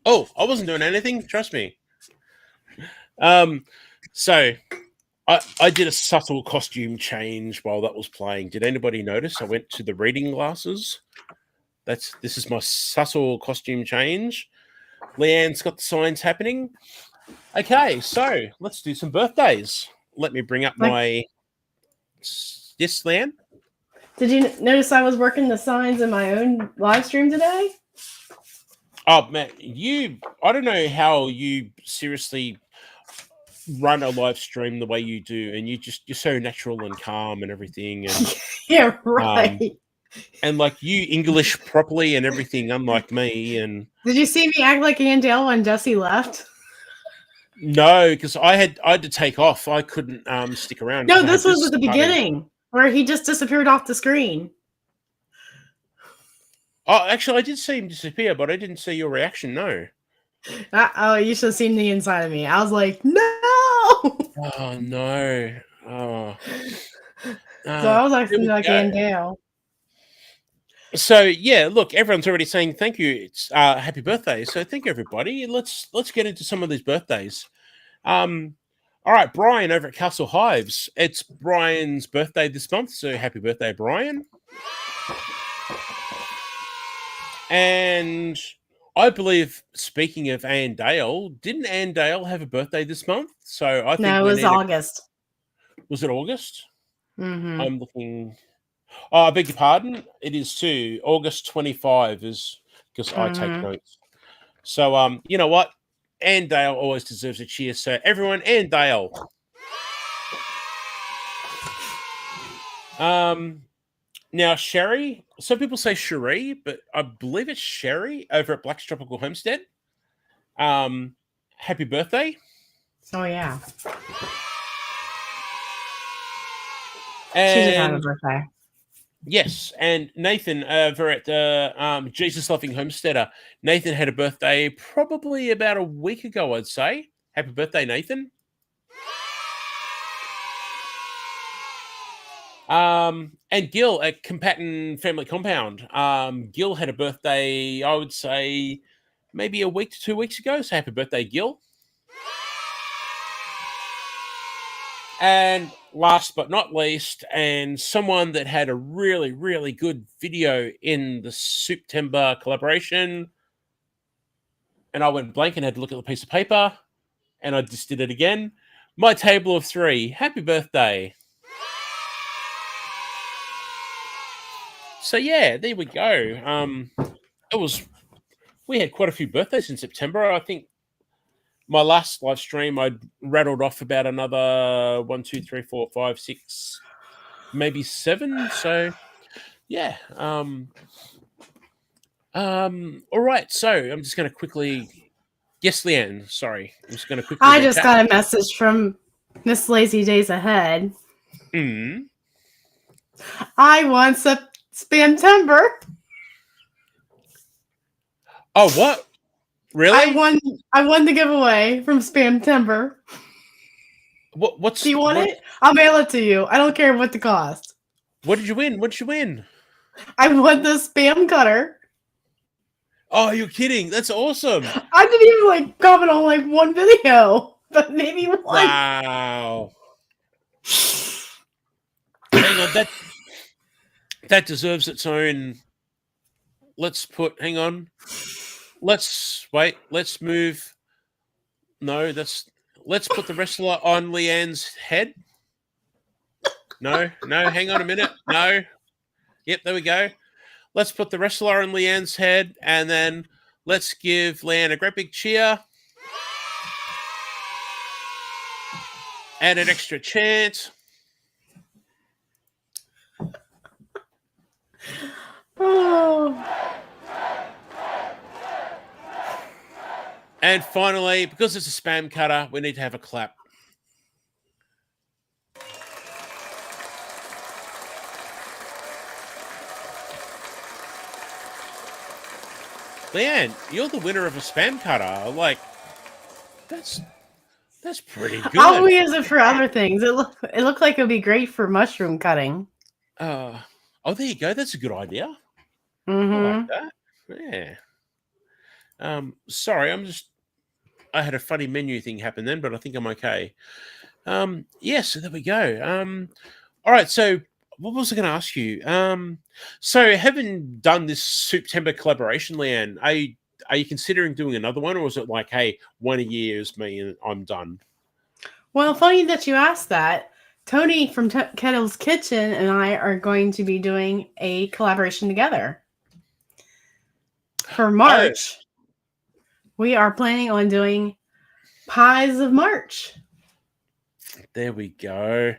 Oh, I wasn't doing anything. Trust me. So I did a subtle costume change while that was playing. Did anybody notice? I went to the reading glasses. This is my subtle costume change. Leanne's got the signs happening. Okay, so let's do some birthdays. Let me bring up my Yes, Lan? Did you notice I was working the signs in my own live stream today? Oh, man, I don't know how you seriously run a live stream the way you do, and you're so natural and calm and everything, and Yeah, right. and like you English properly and everything, unlike me. And Did you see me act like Andale when Jesse left? no, because I had to take off. I couldn't stick around No, because I this had was this at the starting. beginning where he just disappeared off the screen. Oh, actually, I did see him disappear, but I didn't see your reaction. No. Oh, you should have seen the inside of me. I was like, no. Oh no. Oh. So I was There acting we like go. Andale. So yeah, look, everyone's already saying thank you. It's happy birthday. So thank you, everybody. Let's get into some of these birthdays. All right, Brian over at Castle Hives. It's Brian's birthday this month, so happy birthday, Brian. And I believe, speaking of Ann Dale, didn't Ann Dale have a birthday this month? So I think No, it was August. Was it August? Mm-hmm. I'm looking. Oh, I beg your pardon. It is too. August 25 is because I take notes. So, you know what? Ann Dale always deserves a cheer. So, everyone, Ann Dale. Now, Sherry. Some people say Cherie, but I believe it's Sherry over at Black's Tropical Homestead. Happy birthday. Oh, yeah. And she did have a birthday. Yes, and Nathan over at the Jesus Loving Homesteader. Nathan had a birthday probably about a week ago, I'd say. Happy birthday, Nathan. And Gil at Compatton Family Compound. Gil had a birthday, I would say, maybe a week to 2 weeks ago. So happy birthday, Gil. And last but not least, and someone that had a really, really good video in the September collaboration, and I went blank and had to look at the piece of paper, and I just did it again. My table of three. Happy birthday. So yeah, there we go. We had quite a few birthdays in September. I think my last live stream, I rattled off about another 1, 2, 3, 4, 5, 6, maybe 7. So yeah. All right. So I'm just going to quickly. Yes, Leanne. Sorry, I'm just going to quickly. I just got a message from Miss Lazy Days Ahead. I want some Spamtember. Oh, what? Really? I won the giveaway from Spamtember. What's? Do you want it? I'll mail it to you. I don't care what the cost. What did you win? What did you win? I won the spam cutter. Oh, you're kidding! That's awesome. I didn't even comment on one video, but maybe one. Wow. Hang on, that deserves its own. Let's put. Hang on. Let's wait. Let's move. No, let's put the wrestler on Leanne's head. No, hang on a minute. No. Yep, there we go. Let's put the wrestler on Leanne's head, and then let's give Leanne a great big cheer. And an extra chant. Oh. And finally, because it's a spam cutter, we need to have a clap. Leanne, you're the winner of a spam cutter. That's pretty good. I'll use it for other things. It looked like it would be great for mushroom cutting. Oh, there you go. That's a good idea. Mm-hmm. I like that. Yeah. Sorry, I had a funny menu thing happen then, but I think I'm okay. So there we go. All right, so what was I going to ask you? So having done this September collaboration, Leanne, are you considering doing another one, or is it like, hey, one a year is me and I'm done? Well, funny that you asked that. Tony from Kettle's Kitchen and I are going to be doing a collaboration together. For March, we are planning on doing Pies of March. There we go.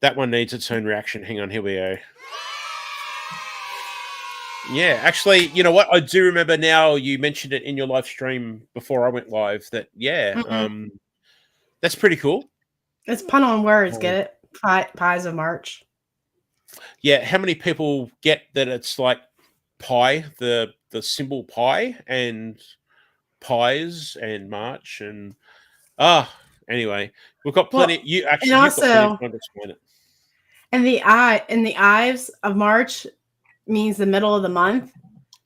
That one needs its own reaction. Hang on, here we go. Yeah, actually, you know what? I do remember now. You mentioned it in your live stream before I went live. That that's pretty cool. It's pun on words. Get it? Pies of March. Yeah. How many people get that? It's like pi, the symbol pi, and pies and March and anyway, we've got plenty. Well, You've got also, plenty of time to explain it. And the Ives of March means the middle of the month.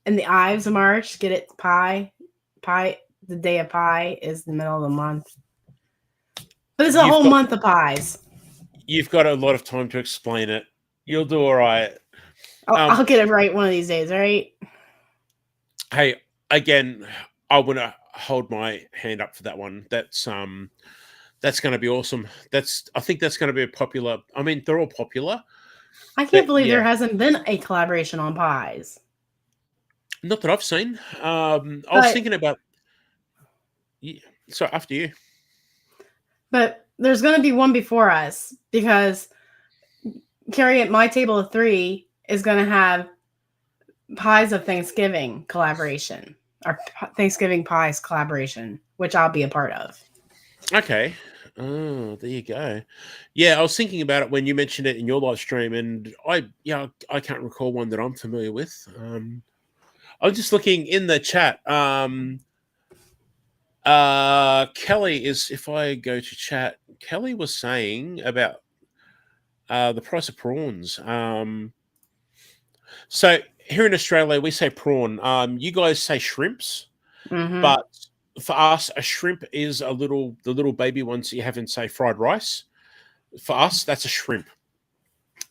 And the Ives of March, get it? Pie. The day of pie is the middle of the month. But it's a whole month of pies. You've got a lot of time to explain it. You'll do all right. I'll get it right one of these days, right? Hey, again, I want to hold my hand up for that one. That's going to be awesome. I think that's going to be a popular. I mean, they're all popular. I can't believe there hasn't been a collaboration on pies. Not that I've seen. I was thinking about. So after you. But there's going to be one before us because Carrie at my table of 3 is going to have Pies of Thanksgiving collaboration or Thanksgiving Pies collaboration, which I'll be a part of. Okay. Oh, there you go. Yeah, I was thinking about it when you mentioned it in your live stream, and I can't recall one that I'm familiar with. I'm just looking in the chat. Kelly is, if I go to chat, Kelly was saying about the price of prawns. So here in Australia, we say prawn. You guys say shrimps, but for us, a shrimp is the little baby ones you have in, say, fried rice. For us, that's a shrimp.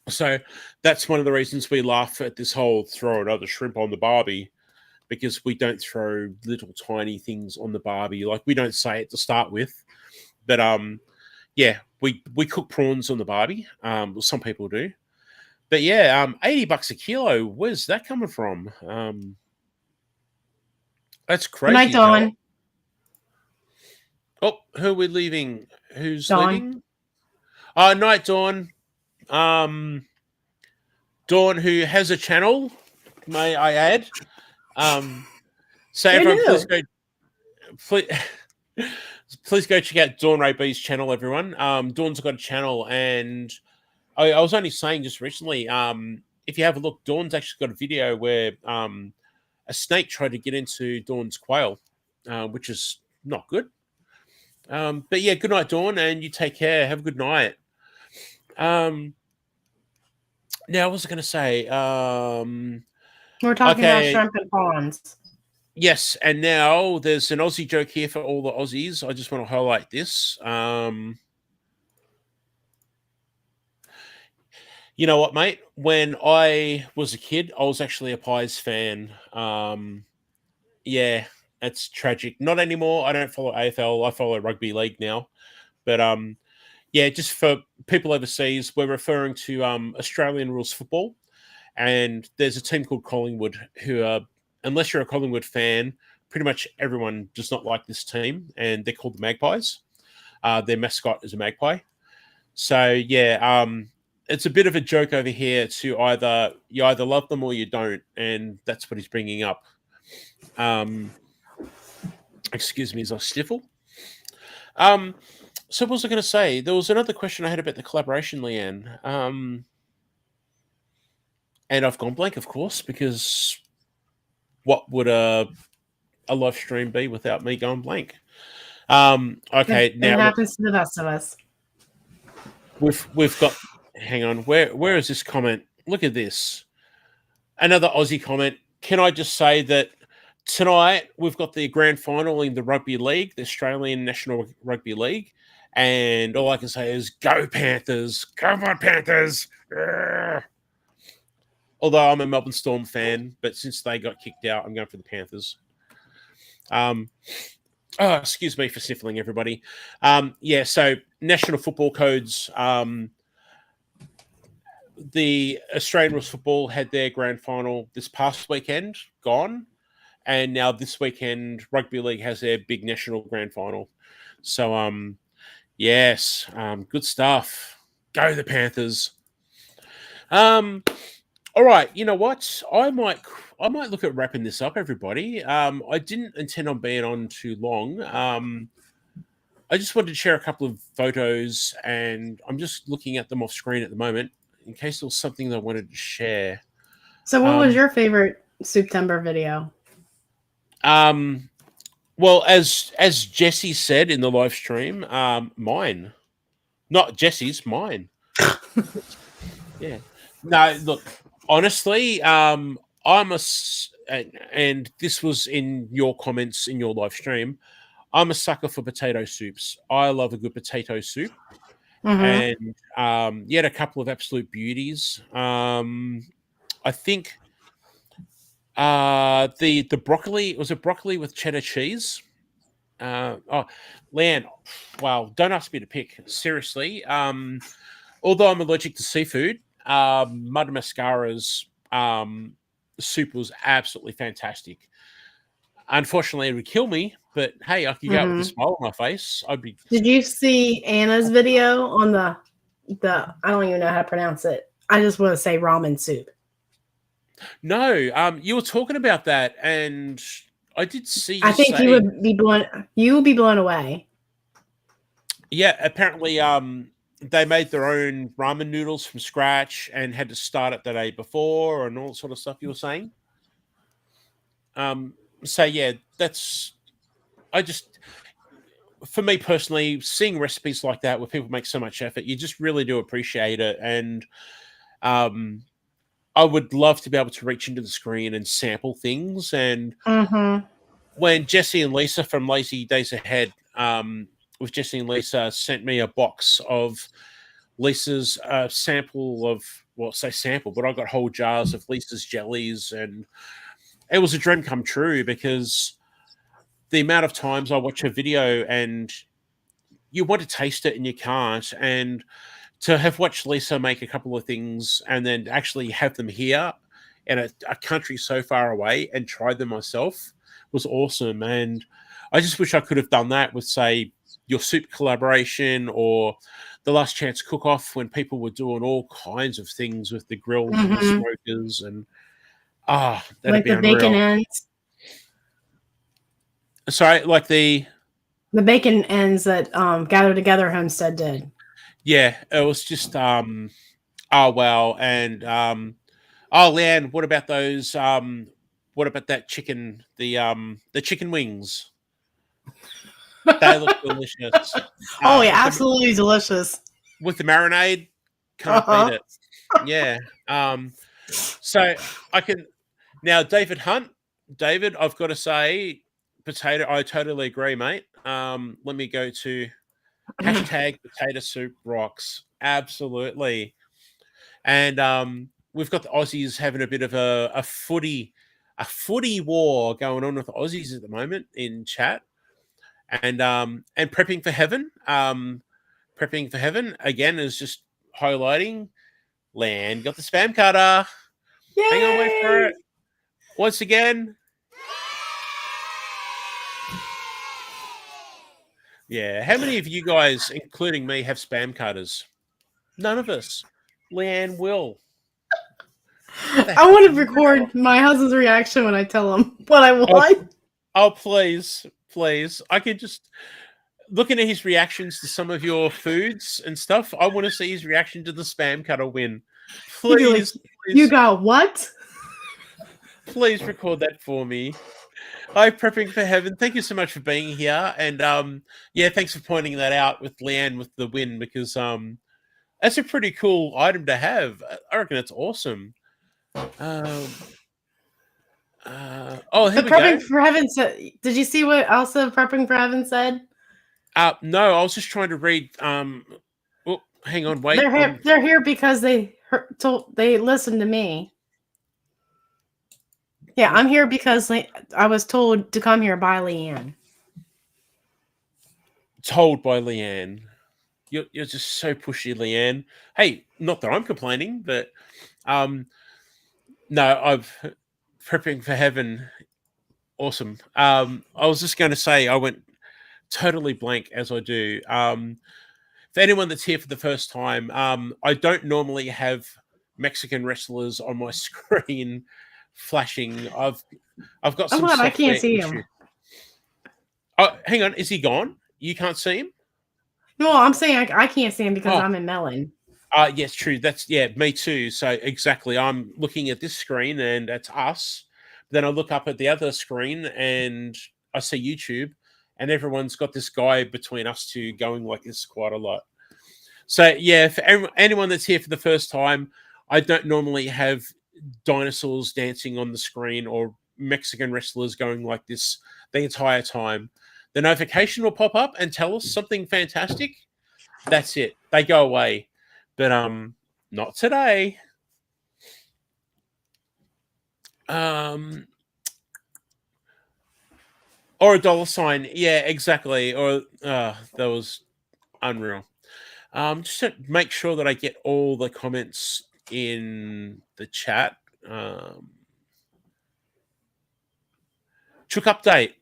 So that's one of the reasons we laugh at this whole throw another shrimp on the barbie, because we don't throw little tiny things on the barbie. Like, we don't say it to start with, but yeah, we cook prawns on the barbie. Some people do, but yeah, $80 a kilo. Where's that coming from? That's crazy. Good night, Dawn. Oh, who are we leaving? Who's Dawn. leaving? Night, Dawn. Dawn, who has a channel, may I add. So everyone, please go check out Dawn Ray B's channel, everyone. Dawn's got a channel, and I was only saying just recently, if you have a look, Dawn's actually got a video where a snake tried to get into Dawn's quail, which is not good. But yeah, good night, Dawn, and you take care. Have a good night. Now, what was I going to say? We're talking about shrimp and prawns. Yes, and now there's an Aussie joke here for all the Aussies. I just want to highlight this. You know what, mate? When I was a kid, I was actually a Pies fan. Yeah, it's tragic. Not anymore. I don't follow AFL. I follow rugby league now. But yeah, just for people overseas, we're referring to Australian rules football. And there's a team called Collingwood who are, unless you're a Collingwood fan, pretty much everyone does not like this team, and they're called the Magpies. Their mascot is a magpie. So yeah, it's a bit of a joke over here to you either love them or you don't, and that's what he's bringing up. Excuse me as I sniffle. So what was I going to say? There was another question I had about the collaboration, Leanne. And I've gone blank, of course, because what would a live stream be without me going blank? Okay, now it happens to the best of us. We've got. Hang on, where is this comment? Look at this. Another Aussie comment. Can I just say that tonight we've got the grand final in the rugby league, the Australian National Rugby League, and all I can say is go Panthers! Come on, Panthers! Although I'm a Melbourne Storm fan, but since they got kicked out, I'm going for the Panthers. Excuse me for sniffling, everybody. Yeah, so national football codes. the Australian rules football had their grand final this past weekend, gone, and now this weekend rugby league has their big national grand final. So yes, good stuff. Go the Panthers. All right, you know what? I might look at wrapping this up, everybody. I didn't intend on being on too long. I just wanted to share a couple of photos, and I'm just looking at them off screen at the moment in case there was something that I wanted to share. So, what was your favorite September video? Well, as Jesse said in the live stream, mine, not Jesse's, mine. Yeah. No, look, honestly, and this was in your comments in your live stream. I'm a sucker for potato soups. I love a good potato soup. Mm-hmm. And you had a couple of absolute beauties. I think the broccoli, was it broccoli with cheddar cheese? Lan, wow, don't ask me to pick. Seriously. Although I'm allergic to seafood, Mud Mascara's soup was absolutely fantastic. Unfortunately, it would kill me, but hey, I could go out with a smile on my face. I'd be. Did you see Anna's video on the I don't even know how to pronounce it. I just want to say ramen soup. No, you were talking about that, and I did see. I think you would be blown. You would be blown away. Yeah, apparently, they made their own ramen noodles from scratch and had to start it the day before, and all that sort of stuff. You were saying. So yeah, for me personally, seeing recipes like that where people make so much effort, you just really do appreciate it. And I would love to be able to reach into the screen and sample things. And when Jesse and Lisa from Lazy Days Ahead, with Jesse and Lisa, sent me a box of Lisa's sample of, well, say sample, but I got whole jars of Lisa's jellies, and it was a dream come true because the amount of times I watch a video and you want to taste it and you can't, and to have watched Lisa make a couple of things and then actually have them here in a country so far away and try them myself was awesome. And I just wish I could have done that with, say, your soup collaboration or the Last Chance cook-off, when people were doing all kinds of things with the grills and the smokers, and that'd like be the unreal. bacon ends. Sorry, like the bacon ends that Gather Together Homestead did. Yeah, it was just oh wow. And Leanne, what about those what about that chicken, the chicken wings? They look delicious. Oh yeah, absolutely delicious. With the marinade, can't beat it. Yeah. So I can now, David Hunt. David, I've got to say, potato, I totally agree, mate. Let me go to hashtag potato soup rocks. Absolutely. And we've got the Aussies having a bit of a footy war going on with the Aussies at the moment in chat. And prepping for heaven. Prepping for heaven again is just highlighting Land got the spam cutter. Yay! Hang on, wait for it. Once again. Yeah. How many of you guys, including me, have spam cutters? None of us. Leanne will. I want to record my husband's reaction when I tell him what I want. Oh, please. I could just, looking at his reactions to some of your foods and stuff, I want to see his reaction to the spam cutter win. Please. You got what? Please record that for me. Hi, Prepping for Heaven. Thank you so much for being here. And yeah, thanks for pointing that out with Leanne with the win, because that's a pretty cool item to have. I reckon it's awesome. Here we Prepping go. for Heaven said, did you see what also Prepping for Heaven said? No, I was just trying to read. Oh, hang on, wait. They're here because they listened to me. Yeah, I'm here because I was told to come here by Leanne. Told by Leanne. You're just so pushy, Leanne. Hey, not that I'm complaining, but no, I've prepping for heaven. Awesome. I was just going to say I went totally blank as I do. For anyone that's here for the first time, I don't normally have Mexican wrestlers on my screen flashing. I've got I'm some glad I can't software see issue. him. Oh, hang on, is he gone? You can't see him? No, I'm saying I can't see him because Oh, I'm in Melon. yes, true. That's me too. So exactly, I'm looking at this screen and that's us. Then I look up at the other screen and I see YouTube, and everyone's got this guy between us two going like this quite a lot. So yeah, for anyone that's here for the first time, I don't normally have dinosaurs dancing on the screen or Mexican wrestlers going like this the entire time. The notification will pop up and tell us something fantastic. That's it. They go away. But not today. Or a dollar sign. Yeah, exactly. Or that was unreal. Just to make sure that I get all the comments in the chat. Chook update.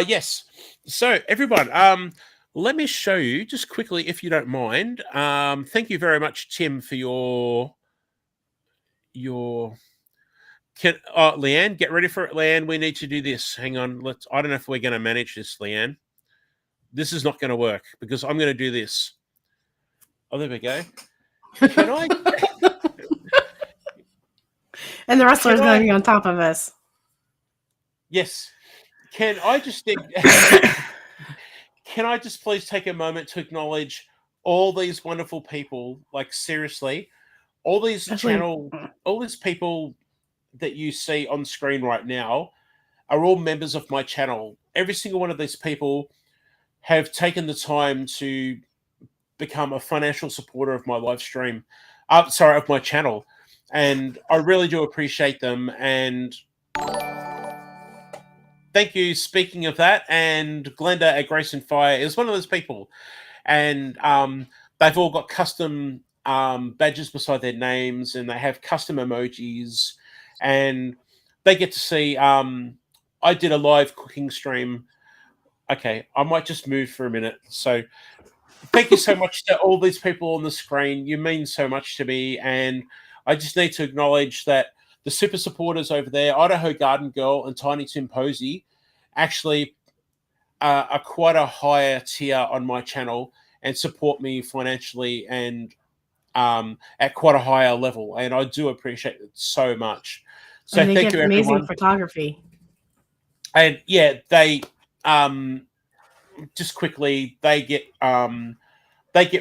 Yes. So everyone, let me show you just quickly, if you don't mind. Thank you very much, Tim, for your Leanne, get ready for it, Leanne. We need to do this. Hang on. I don't know if we're going to manage this, Leanne. This is not going to work because I'm going to do this. Oh, there we go. Can I? And the wrestler's going to be on top of us. Yes. Can I just can I just please take a moment to acknowledge all these wonderful people? Like seriously, all these all these people that you see on screen right now are all members of my channel. Every single one of these people have taken the time to become a financial supporter of my live stream, of my channel. And I really do appreciate them. And thank you. Speaking of that, and Glenda at Grace and Fire is one of those people. And they've all got custom badges beside their names, and they have custom emojis. And they get to see. I did a live cooking stream. Okay, I might just move for a minute. So, thank you so much to all these people on the screen. You mean so much to me, and I just need to acknowledge that the super supporters over there, Idaho Garden Girl and Tiny Tim Posey, actually are quite a higher tier on my channel and support me financially and at quite a higher level. And I do appreciate it so much. So and they thank get you, amazing everyone. photography. And yeah, they just quickly they get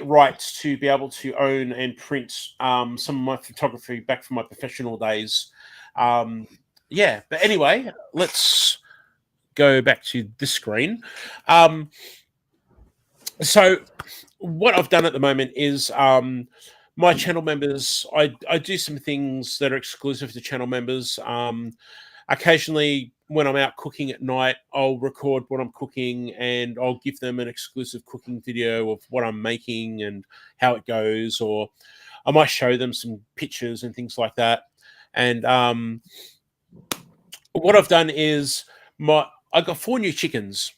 rights to be able to own and print some of my photography back from my professional days. Yeah, but anyway, let's go back to this screen. So what I've done at the moment is my channel members, I do some things that are exclusive to channel members. Occasionally, when I'm out cooking at night, I'll record what I'm cooking and I'll give them an exclusive cooking video of what I'm making and how it goes, or I might show them some pictures and things like that. And what I've done is I got 4 new chickens.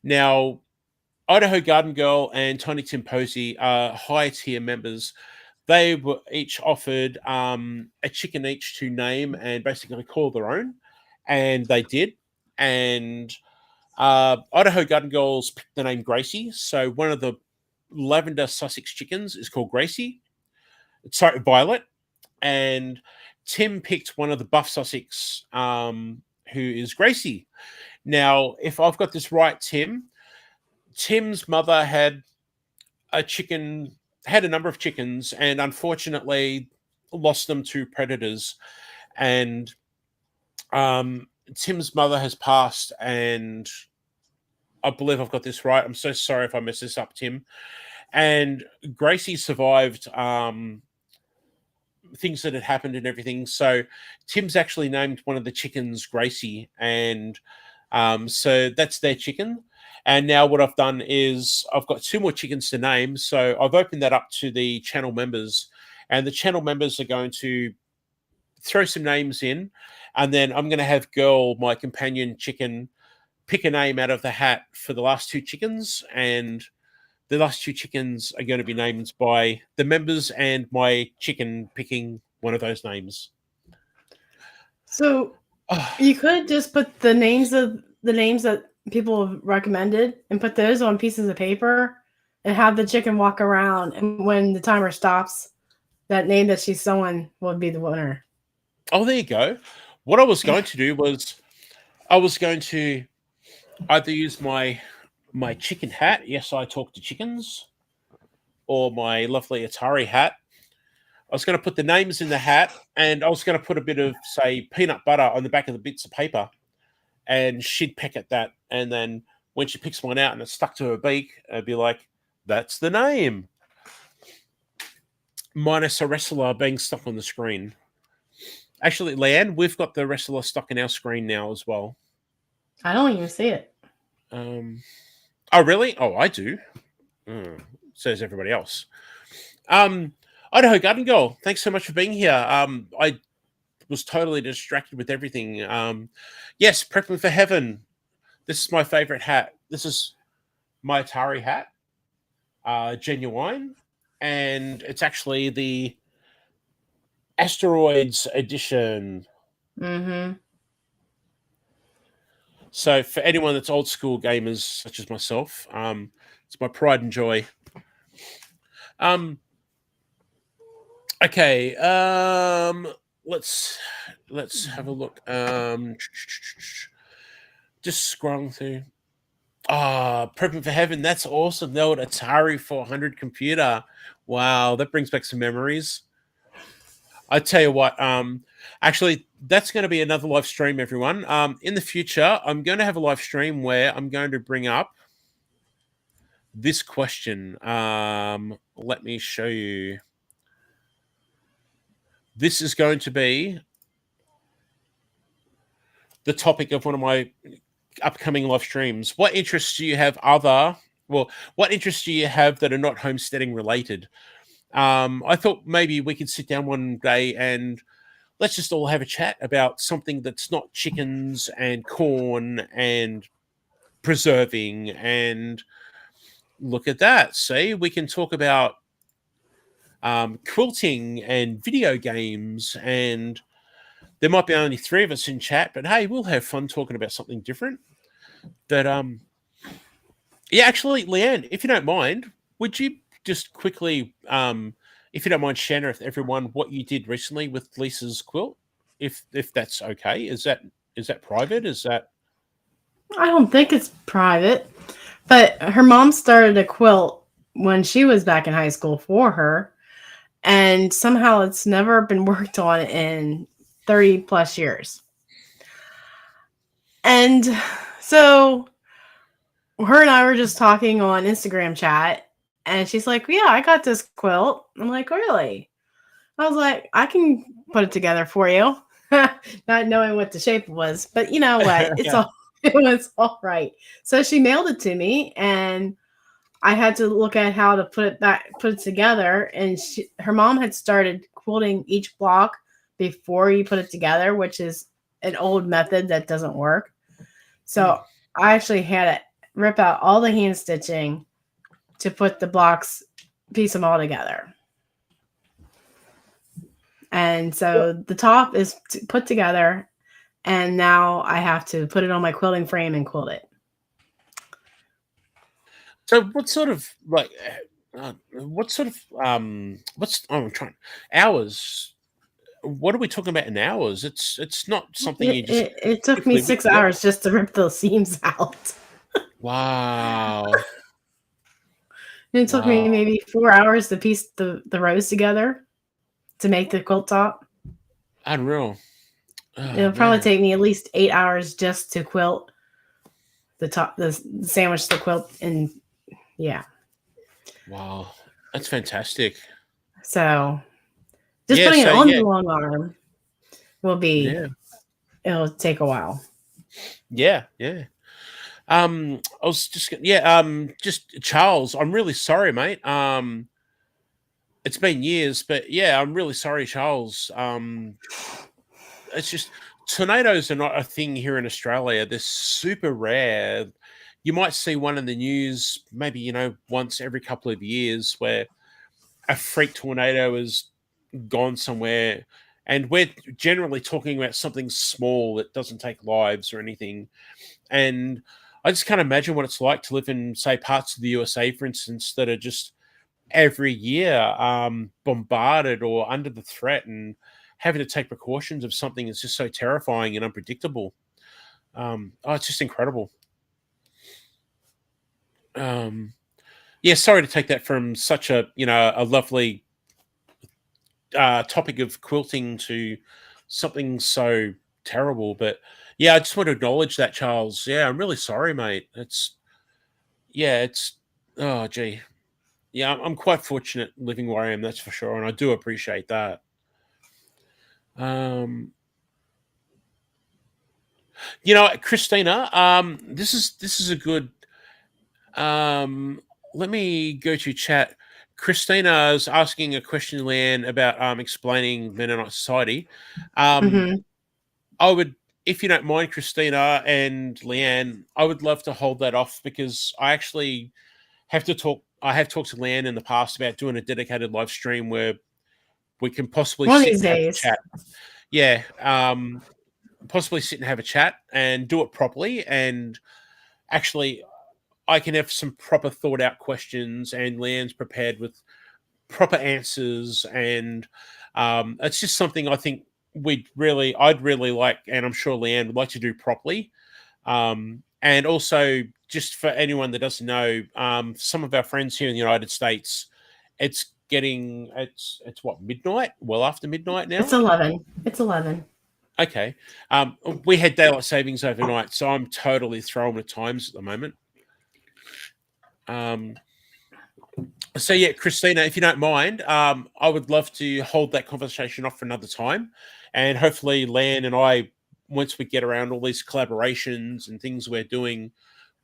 Now, Idaho Garden Girl and Tiny Tim Posey are high tier members. They were each offered a chicken each to name and basically call their own, and they did. And Idaho Garden Girls picked the name Gracie. So one of the lavender Sussex chickens is called Gracie. Sorry, Violet. And Tim picked one of the buff Sussex, who is Gracie. Now, if I've got this right, Tim's mother had a number of chickens, and unfortunately lost them to predators. And Tim's mother has passed, and I believe I've got this right. I'm so sorry if I mess this up, Tim. And Gracie survived things that had happened and everything. So Tim's actually named one of the chickens Gracie, and so that's their chicken. And now what I've done is I've got 2 more chickens to name. So I've opened that up to the channel members, and the channel members are going to throw some names in, and then I'm going to have Girl, my companion chicken, pick a name out of the hat for the last 2 chickens, and the last 2 chickens are going to be named by the members and my chicken picking one of those names. So you could just put the names that people have recommended and put those on pieces of paper and have the chicken walk around, and when the timer stops, that name that she's sewing will be the winner. Oh, there you go. What I was going to do was I was going to either use my chicken hat, yes, I talk to chickens, or my lovely Atari hat. I was going to put the names in the hat, and I was going to put a bit of, say, peanut butter on the back of the bits of paper, and she'd peck at that. And then when she picks one out and it's stuck to her beak, I'd be like, that's the name. Minus a wrestler being stuck on the screen. Actually, Leanne, we've got the wrestler stuck in our screen now as well. I don't even see it. Oh, really? Oh, I do. So does everybody else. Idaho Garden Girl, thanks so much for being here. I was totally distracted with everything. Yes, prepping for heaven. This is my favorite hat. This is my Atari hat, genuine, and it's actually the Asteroids edition. Mm-hmm. So for anyone that's old school gamers such as myself, it's my pride and joy. Okay, let's have a look. Just scrolling through. Prepping for heaven. That's awesome. The old Atari 400 computer. Wow, that brings back some memories. I tell you what. Actually, that's going to be another live stream, everyone. In the future, I'm going to have a live stream where I'm going to bring up this question. Let me show you. This is going to be the topic of one of my upcoming live streams. What interests do you have what interests do you have that are not homesteading related? I thought maybe we could sit down one day and let's just all have a chat about something that's not chickens and corn and preserving, and look at that. See, we can talk about quilting and video games, and there might be only 3 of us in chat, but hey, we'll have fun talking about something different. But yeah, actually, Leanne, if you don't mind, would you just quickly, if you don't mind, share with everyone what you did recently with Lisa's quilt, if that's okay? Is that private? Is that? I don't think it's private, but her mom started a quilt when she was back in high school for her, and somehow it's never been worked on in 30 plus years. And so her and I were just talking on Instagram chat, and she's like, yeah, I got this quilt. I'm like, really? I was like, I can put it together for you. Not knowing what the shape was, but you know what? It was all right. So she mailed it to me, and I had to look at how to put it together. And her mom had started quilting each block before you put it together, which is an old method that doesn't work. So I actually had to rip out all the hand stitching to put the blocks, piece them all together. And so the top is put together, and now I have to put it on my quilting frame and quilt it. So what sort of hours? What are we talking about in hours? It's not something you just. It took me 6 hours just to rip those seams out. Wow. It took me maybe 4 hours to piece the rows together to make the quilt top. Unreal. It'll probably take me at least 8 hours just to quilt the top, the sandwich, the quilt, and yeah. Wow, that's fantastic. So just putting it on the long arm will be. It'll take a while. Yeah, yeah. I was just just Charles. I'm really sorry, mate. It's been years, but yeah, I'm really sorry, Charles. It's just tornadoes are not a thing here in Australia. They're super rare. You might see one in the news, maybe once every couple of years, where a freak tornado has gone somewhere, and we're generally talking about something small that doesn't take lives or anything. And I just can't imagine what it's like to live in, say, parts of the USA, for instance, that are just every year bombarded or under the threat, and having to take precautions of something that's just so terrifying and unpredictable. It's just incredible. Yeah, sorry to take that from such a lovely topic of quilting to something so terrible. But yeah, I just want to acknowledge that, Charles. Yeah, I'm really sorry, mate. It's oh gee. Yeah, I'm quite fortunate living where I am, that's for sure, and I do appreciate that. Um, Christina, this is a good. Um, Let me go to chat. Christina is asking a question, Leanne, about explaining Mennonite society. Um, Hmm. I would, if you don't mind, Christina and Leanne, I would love to hold that off because I actually have to talk. I have talked to Leanne in the past about doing a dedicated live stream where we can possibly One of sit these and have a days. chat. Yeah, possibly sit and have a chat and do it properly. And actually, I can have some proper thought out questions, and Leanne's prepared with proper answers. And it's just something I think I'd really like, and I'm sure Leanne would like to do properly. And also, just for anyone that doesn't know, some of our friends here in the United States, it's what, midnight? Well, after midnight It's now. 11. It's 11. Okay. We had daylight savings overnight, so I'm totally thrown at times at the moment. Um, so yeah, Christina, if you don't mind, I would love to hold that conversation off for another time, and hopefully, Lan and I, once we get around all these collaborations and things we're doing,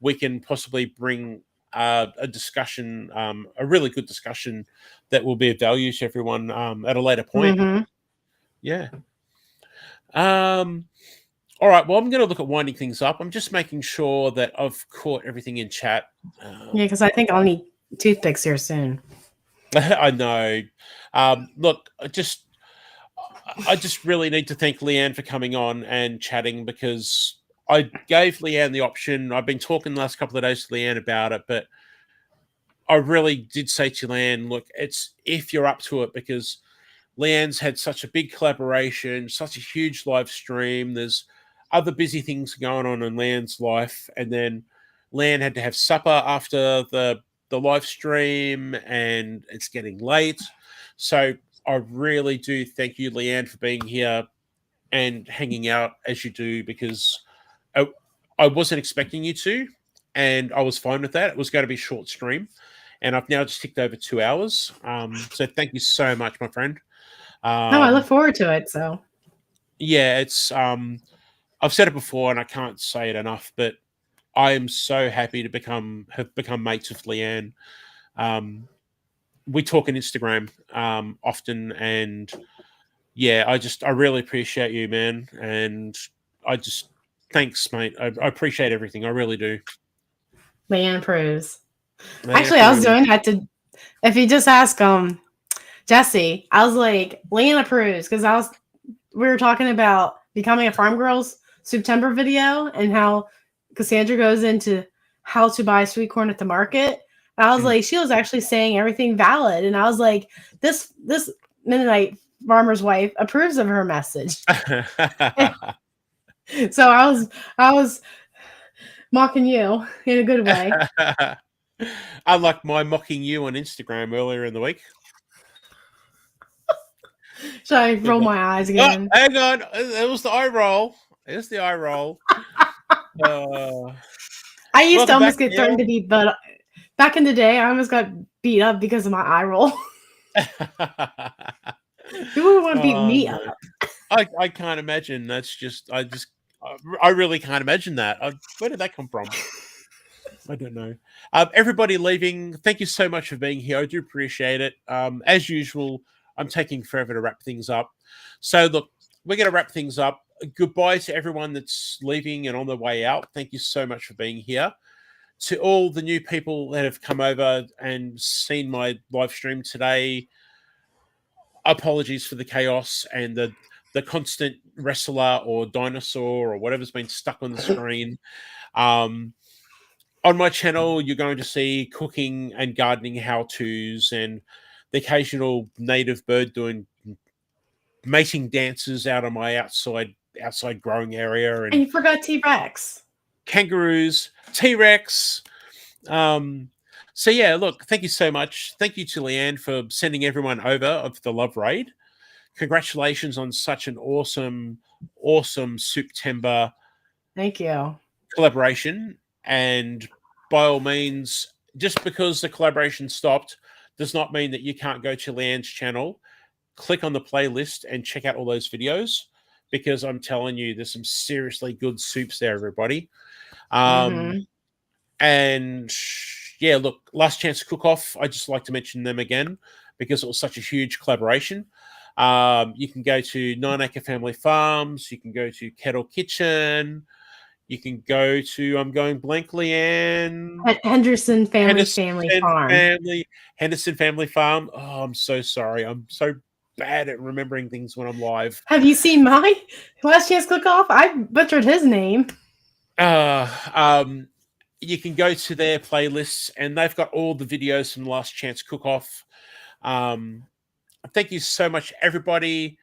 we can possibly bring a discussion, a really good discussion that will be of value to everyone at a later point. Hmm. Yeah. Um, All right. Well, I'm going to look at winding things up. I'm just making sure that I've caught everything in chat. Yeah, because I think I'll need toothpicks here soon. I know. Look, I just really need to thank Leanne for coming on and chatting, because I gave Leanne the option. I've been talking the last couple of days to Leanne about it, but I really did say to Leanne, look, it's if you're up to it, because Leanne's had such a big collaboration, such a huge live stream. There's other busy things going on in Leanne's life, and then Leanne had to have supper after the live stream, and it's getting late. So I really do thank you, Leanne, for being here and hanging out as you do, because I, I wasn't expecting you to, and I was fine with that. It was going to be a short stream, and I've now just ticked over 2 hours. So thank you so much, my friend. No, I look Um, forward to it. So yeah, it's I've said it before and I can't say it enough, but I am so happy to have become mates with Leanne. Um, we talk on Instagram often, and yeah, I really appreciate you, man, and I just thanks, mate. I appreciate everything. I really do. Leanne approves. Leanne Actually, I was approves. doing that to. If you just ask Jesse, I was like Leanne approves because we were talking about becoming a farm girls September video and how Cassandra goes into how to buy sweet corn at the market. And I was Mm. like, she was actually saying everything valid, and I was like, this Mennonite farmer's wife approves of her message. So I was mocking you in a good way. Unlike my mocking you on Instagram earlier in the week. Should I roll my eyes Oh, again? hang on. It was the eye roll. It's the eye roll. Uh, I used to Welcome back, almost get threatened Neil. to be, but back in the day, I almost got beat up because of my eye roll. Who would want to beat Oh, me man. up? I can't imagine. I really can't imagine that. Where did that come from? I don't know. Everybody leaving, thank you so much for being here. I do appreciate it. As usual, I'm taking forever to wrap things up. So, look, we're going to wrap things up. Goodbye to everyone that's leaving and on their way out. Thank you so much for being here. To all the new people that have come over and seen my live stream today, apologies for the chaos and the constant wrestler or dinosaur or whatever's been stuck on the screen. On my channel, you're going to see cooking and gardening how-tos and the occasional native bird doing mating dances out of my outside growing area, And and you forgot T-Rex. kangaroos, T-Rex. So yeah, look, thank you so much. Thank you to Leanne for sending everyone over of the Love Raid. Congratulations on such an awesome September Thank you. collaboration. And by all means, just because the collaboration stopped does not mean that you can't go to Leanne's channel, click on the playlist and check out all those videos, because I'm telling you, there's some seriously good soups there, everybody. And yeah, look, Last Chance Cook Off, I just like to mention them again because it was such a huge collaboration. You can go to 9 Acre Family Farms, you can go to Kettle Kitchen, you can go to, I'm going blankly, and Henderson Family Farm. Henderson Family Farm. Oh, I'm so sorry. I'm so bad at remembering things when I'm live. Have you seen my Last Chance Cook Off? I butchered his name. You can go to their playlists and they've got all the videos from Last Chance Cook Off. Thank you so much, everybody.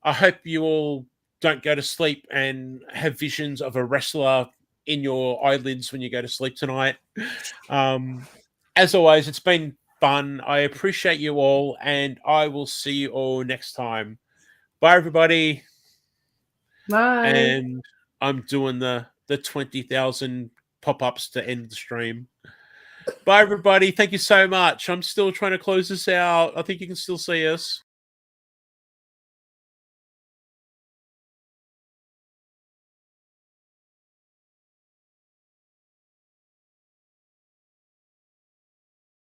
I hope you all don't go to sleep and have visions of a wrestler in your eyelids when you go to sleep tonight. As always, it's been fun. I appreciate you all, and I will see you all next time. Bye, everybody. Bye. And I'm doing the 20,000 pop-ups to end the stream. Bye, everybody. Thank you so much. I'm still trying to close this out. I think you can still see us.